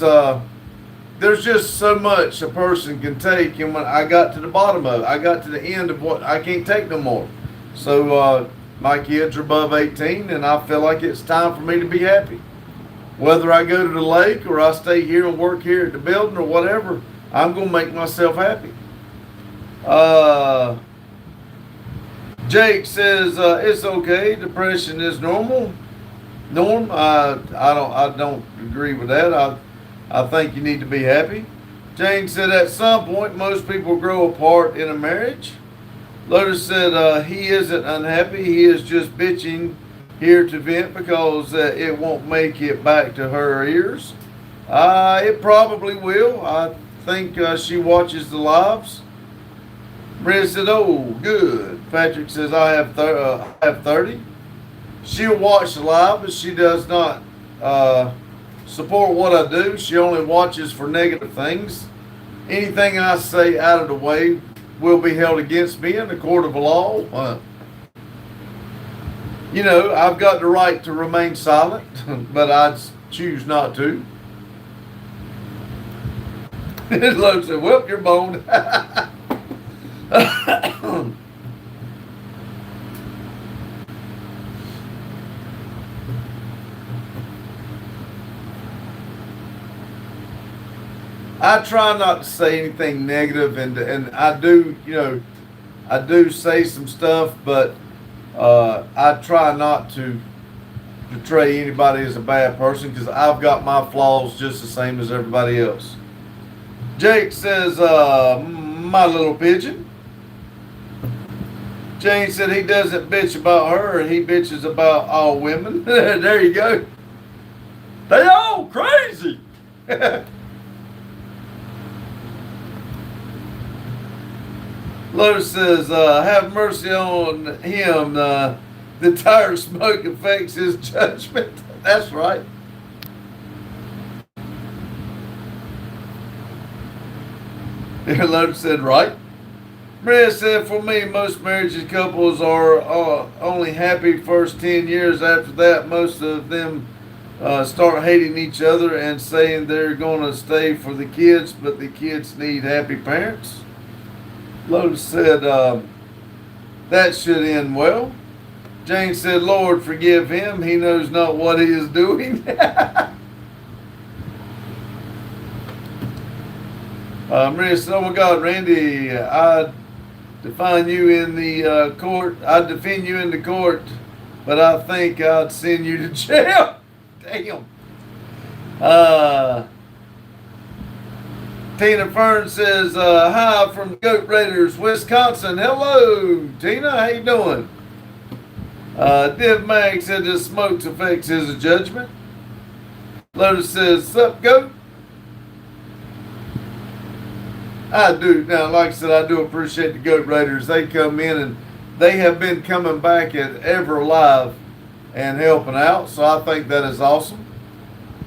there's just so much a person can take, and when I got to the bottom of it, I got to the end of what I can't take no more. So my kids are above 18, and I feel like it's time for me to be happy. Whether I go to the lake or I stay here and work here at the building or whatever, I'm going to make myself happy. Jake says it's okay. Depression is normal. Norm, I don't agree with that. I think you need to be happy. Jane said at some point most people grow apart in a marriage. Lotus said he isn't unhappy. He is just bitching here to vent because it won't make it back to her ears. It probably will. I think she watches the lives. Maria said, oh, good. Patrick says, I have 30. She'll watch the live, but she does not support what I do. She only watches for negative things. Anything I say out of the way will be held against me in the court of law. You know, I've got the right to remain silent, but I choose not to. Look said, well, you're boned. I try not to say anything negative, and I do, you know, I do say some stuff, but I try not to portray anybody as a bad person because I've got my flaws just the same as everybody else. Jake says, my little pigeon. Jane said he doesn't bitch about her, he bitches about all women. There you go. They all crazy. Lotus says, have mercy on him. The tire smoke affects his judgment. That's right. Lotus said, right. Maria said, for me, most marriage couples are only happy first 10 years. After that, most of them start hating each other and saying they're going to stay for the kids, but the kids need happy parents. Lotus said, that should end well. Jane said, Lord, forgive him. He knows not what he is doing. Maria said, oh my God, Randy, I defend you in the court. I'd defend you in the court, but I think I'd send you to jail. Damn. Tina Fern says, hi from Goat Raiders, Wisconsin. Hello, Tina. How you doing? Div Mag said the smoke affects his judgment. Lotus says, sup, Goat? I do. Now, like I said, I do appreciate the Goat Raiders. They come in and they have been coming back at Ever Live and helping out. So I think that is awesome.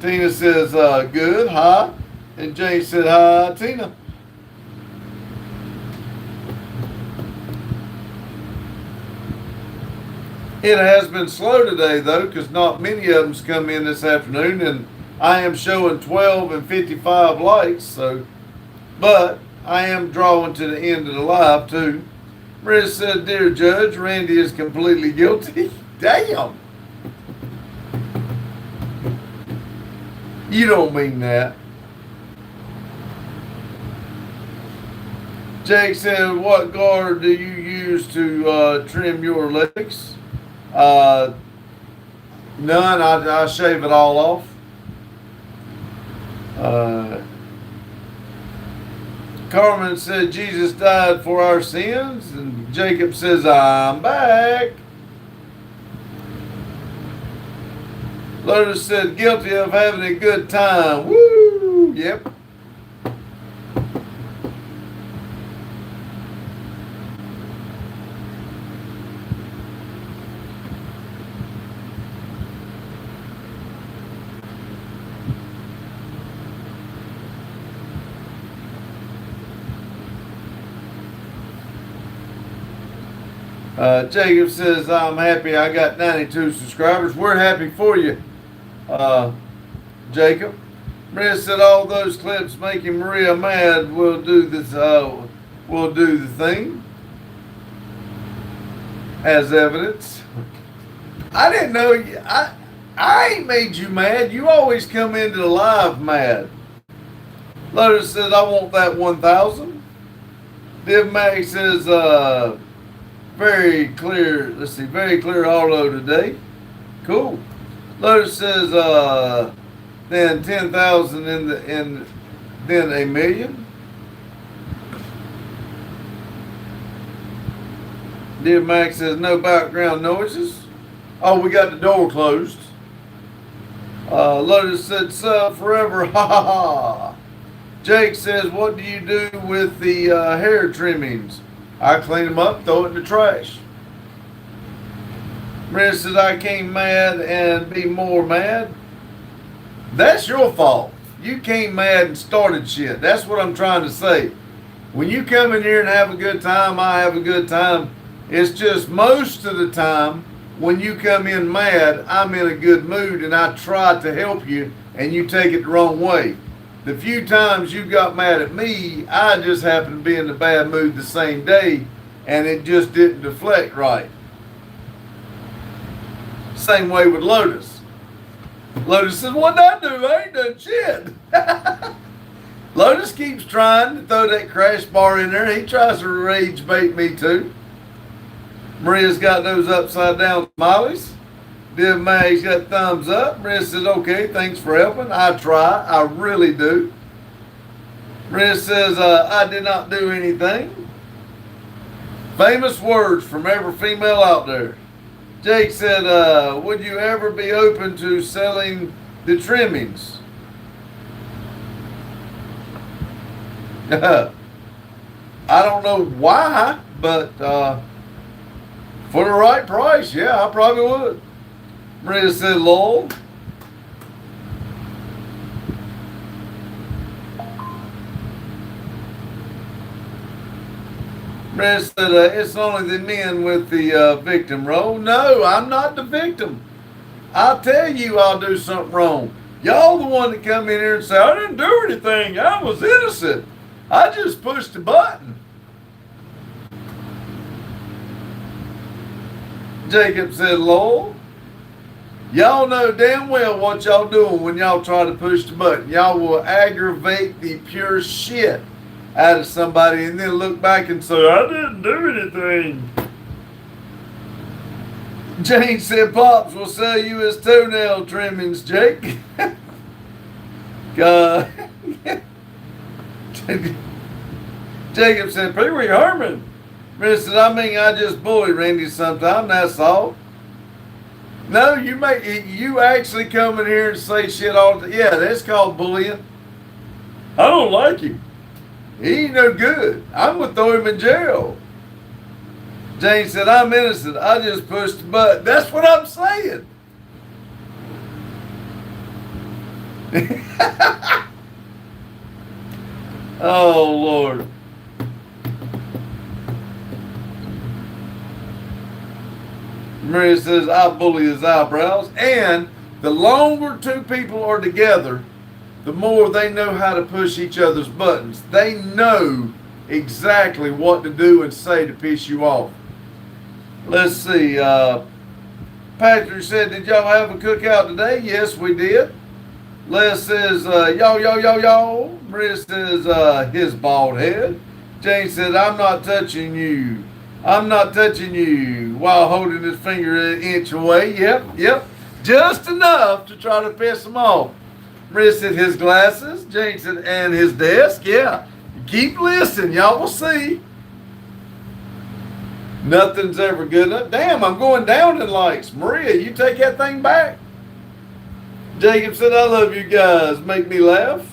Tina says, good. Hi. And Jane said, hi, Tina. It has been slow today, though, because not many of them's come in this afternoon, and I am showing 12 and 55 likes, so but I am drawing to the end of the live too. Maria said, "Dear Judge, Randy is completely guilty." Damn. You don't mean that. Jake said, "What guard do you use to trim your legs?" None. I shave it all off. Carmen said, "Jesus died for our sins." And Jacob says, "I'm back." Lotus said, "Guilty of having a good time." Woo! Yep. Jacob says, "I'm happy I got 92 subscribers." We're happy for you, Jacob. Maria said, "All those clips making Maria mad will do this. Will do the thing as evidence." I didn't know you. I ain't made you mad. You always come into the live mad. Lotus says, "I want that 1,000." Div Mac says, very clear. Let's see, very clear auto today. Cool. Lotus says, then 10,000 then a million. Dear Max says, "No background noises." Oh, we got the door closed. Lotus said, "Sub forever." Ha ha ha. Jake says, "What do you do with the hair trimmings?" I clean them up, throw it in the trash. Maria says, "I came mad and be more mad." That's your fault. You came mad and started shit. That's what I'm trying to say. When you come in here and have a good time, I have a good time. It's just most of the time when you come in mad, I'm in a good mood and I try to help you and you take it the wrong way. The few times you got mad at me, I just happened to be in a bad mood the same day and it just didn't deflect right. Same way with Lotus. Lotus says, "What'd I do? I ain't done shit." Lotus keeps trying to throw that crash bar in there. He tries to rage bait me too. Maria's got those upside down smileys. Div Mag's got thumbs up. Maria says, "Okay, thanks for helping. I try. I really do." Maria says, "I did not do anything." Famous words from every female out there. Jake said, "Would you ever be open to selling the trimmings?" I don't know why, but for the right price, yeah, I probably would. Maria said, "Lol." Maria said, "It's only the men with the victim role." No, I'm not the victim. I'll tell you I'll do something wrong. Y'all the one that come in here and say, "I didn't do anything. I was innocent. I just pushed the button." Jacob said, "Lol." Y'all know damn well what y'all doing when y'all try to push the button. Y'all will aggravate the pure shit out of somebody and then look back and say, "I didn't do anything." Jane said, "Pops will sell you his toenail trimmings, Jake." God. Jacob said, "Pee Wee Herman." Maria said, I just bully Randy sometimes, that's all." No, you actually come in here and say shit all the time. Yeah, that's called bullying. I don't like him. He ain't no good. I'm gonna throw him in jail. Jane said, "I'm innocent. I just pushed the button." That's what I'm saying. Oh, Lord. Maria says, "I bully his eyebrows." And the longer two people are together, the more they know how to push each other's buttons. They know exactly what to do and say to piss you off. Let's see. Patrick said, did y'all have a cookout today? Yes, we did. Les says, y'all. Maria says, his bald head. Jane said, I'm not touching you. I'm not touching you, while holding his finger an inch away. Yep. Just enough to try to piss him off. Maria said, his glasses. Jane said, and his desk. Yeah. Keep listening. Y'all will see. Nothing's ever good enough. Damn, I'm going down in likes. Maria, you take that thing back. Jacob said, I love you guys. Make me laugh.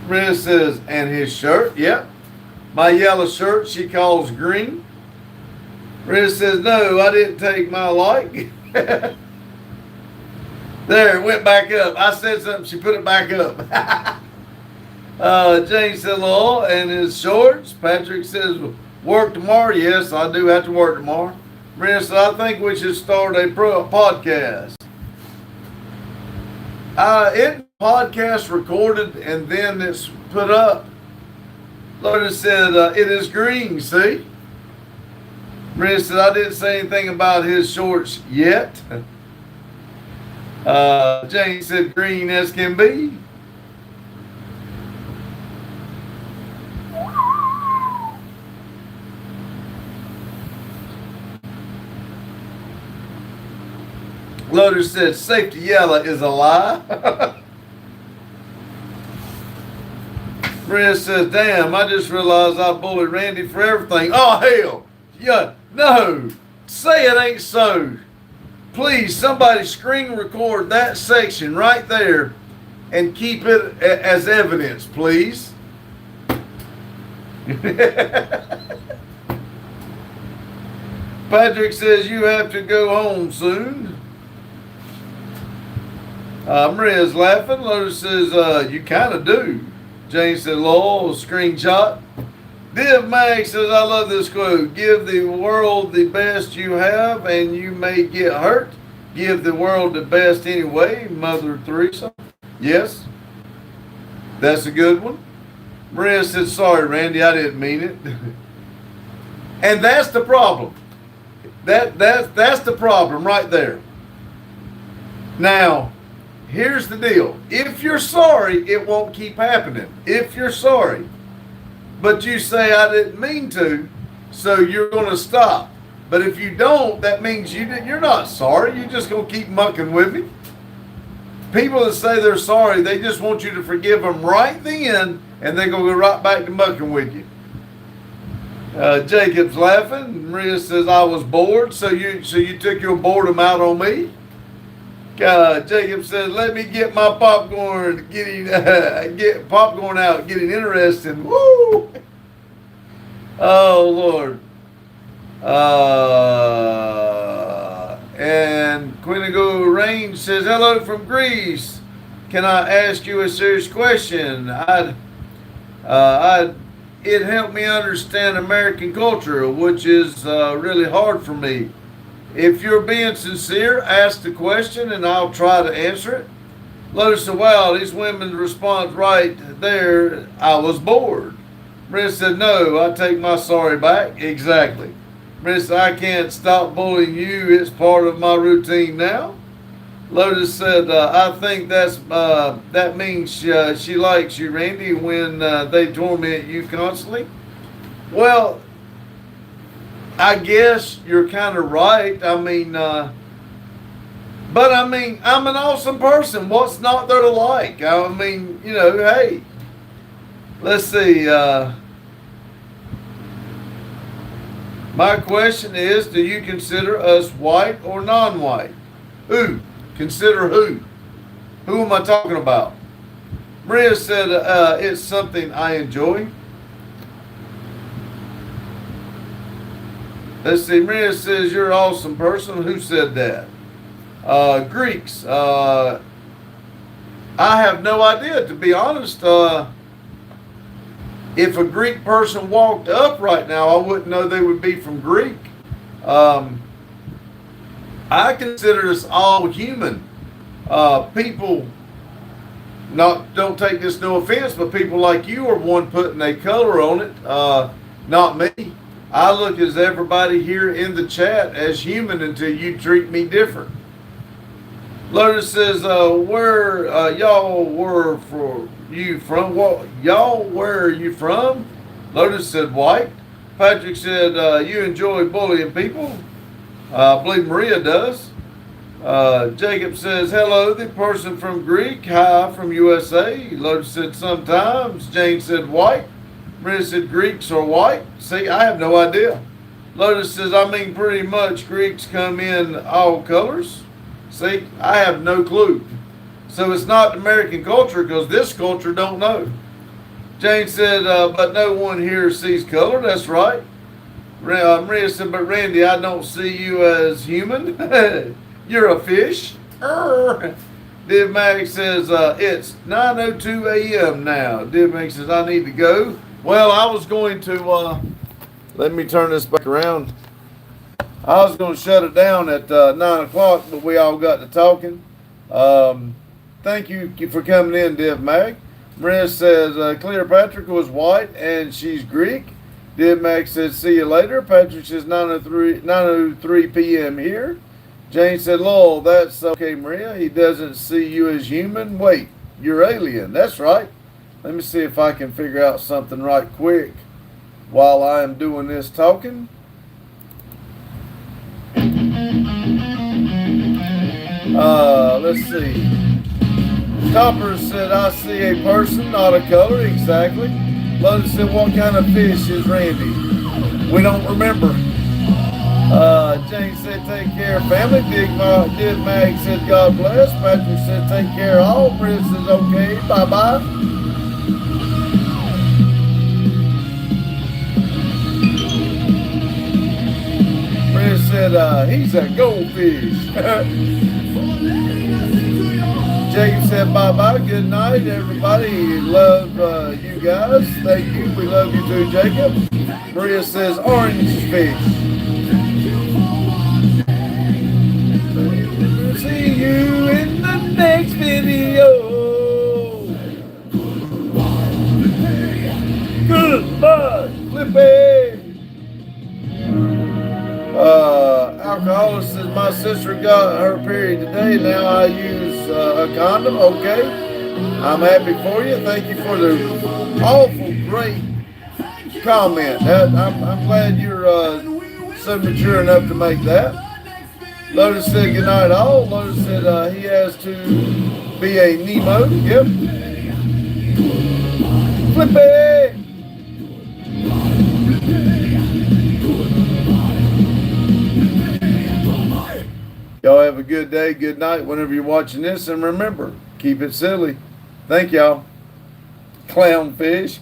Maria says, and his shirt. Yep. My yellow shirt she calls green. Maria says, no, I didn't take my like. There, it went back up. I said something, she put it back up. Jane said, "Lol," and his shorts. Patrick says, work tomorrow. Yes, I do have to work tomorrow. Maria said, I think we should start a podcast. It podcast recorded and then it's put up. Lotus said, it is green, see? Maria said, I didn't say anything about his shorts yet. Jane said, green as can be. Lotus said, safety yellow is a lie. Maria says, damn, I just realized I bullied Randy for everything. Oh, hell. Yeah, no. Say it ain't so. Please, somebody screen record that section right there and keep it as evidence, please. Patrick says, you have to go home soon. Maria's laughing. Lotus says, you kind of do. Jane said, lol, screenshot. Div Mag says, I love this quote. Give the world the best you have and you may get hurt. Give the world the best anyway. Mother Teresa. Yes. That's a good one. Maria said, sorry, Randy, I didn't mean it. And that's the problem. That's the problem right there. Now, here's the deal. If you're sorry, it won't keep happening. If you're sorry. But you say, I didn't mean to, so you're going to stop. But if you don't, that means you're not sorry. You're just going to keep mucking with me. People that say they're sorry, they just want you to forgive them right then, and they're going to go right back to mucking with you. Jacob's laughing. Maria says, I was bored, so you took your boredom out on me. Jacob says, let me get my popcorn, get popcorn out, getting interested. Woo! Oh, Lord. And Quinago Range says, hello from Greece. Can I ask you a serious question? It helped me understand American culture, which is really hard for me. If you're being sincere, ask the question and I'll try to answer it. Lotus said, wow, these women's response right there, I was bored. Maria said, no, I take my sorry back. Exactly. Maria said, I can't stop bullying you. It's part of my routine now. Lotus said, I think that means she likes you, Randy, when they torment you constantly. Well, I guess you're kind of right. I mean, but I mean, I'm an awesome person. What's not there to like? I mean, you know, hey, let's see. My question is, do you consider us white or non-white? Who? Consider who? Who am I talking about? Maria said, it's something I enjoy. Let's see, Maria says, you're an awesome person. Who said that? Greeks. I have no idea, to be honest. if a Greek person walked up right now, I wouldn't know they would be from Greek. I consider us all human. People, don't take this no offense, but people like you are one putting a color on it. Not me. I look as everybody here in the chat as human until you treat me different. Lotus says, where y'all were for you from? What y'all, where are you from? Lotus said white. Patrick said, you enjoy bullying people. I believe Maria does. Jacob says, hello, the person from Greek. Hi, from USA. Lotus said, sometimes. Jane said, white. Maria said, Greeks are white. See, I have no idea. Lotus says, I mean, pretty much Greeks come in all colors. See, I have no clue. So it's not American culture because this culture don't know. Jane said, but no one here sees color. That's right. Maria said, but Randy, I don't see you as human. You're a fish. Div Mag says, it's 9:02 a.m. now. Div Mag says, I need to go. Well, I was going to, let me turn this back around. I was going to shut it down at 9 o'clock, but we all got to talking. Thank you for coming in, Div Mag. Maria says, Cleopatra was white and she's Greek. Div Mag says, see you later. Patrick says, 9:03 p.m. here. Jane said, lol, that's okay, Maria. He doesn't see you as human. Wait, you're alien. That's right. Let me see if I can figure out something right quick while I am doing this talking. Let's see. Topper said, I see a person, not a color. Exactly. Lotus said, what kind of fish is Randy? We don't remember. Jane said, take care, family. Div Mag said, God bless. Patrick said, take care all. Maria says, okay, bye-bye. Maria said, he's a goldfish. Jacob said, bye-bye, good night, everybody. Love you guys. Thank you. We love you too, Jacob. Maria says, orange fish. See you in the next video. Goodbye, Flippy. Alcoholic says, my sister got her period today. Now I use a condom. Okay. I'm happy for you. Thank you for the awful great comment. I'm glad you're so mature enough to make that. Lotus said good night all. Lotus said he has to be a Nemo. Yep. Flippy. Y'all have a good day, good night whenever you're watching this. And remember, keep it silly. Thank y'all. Clownfish.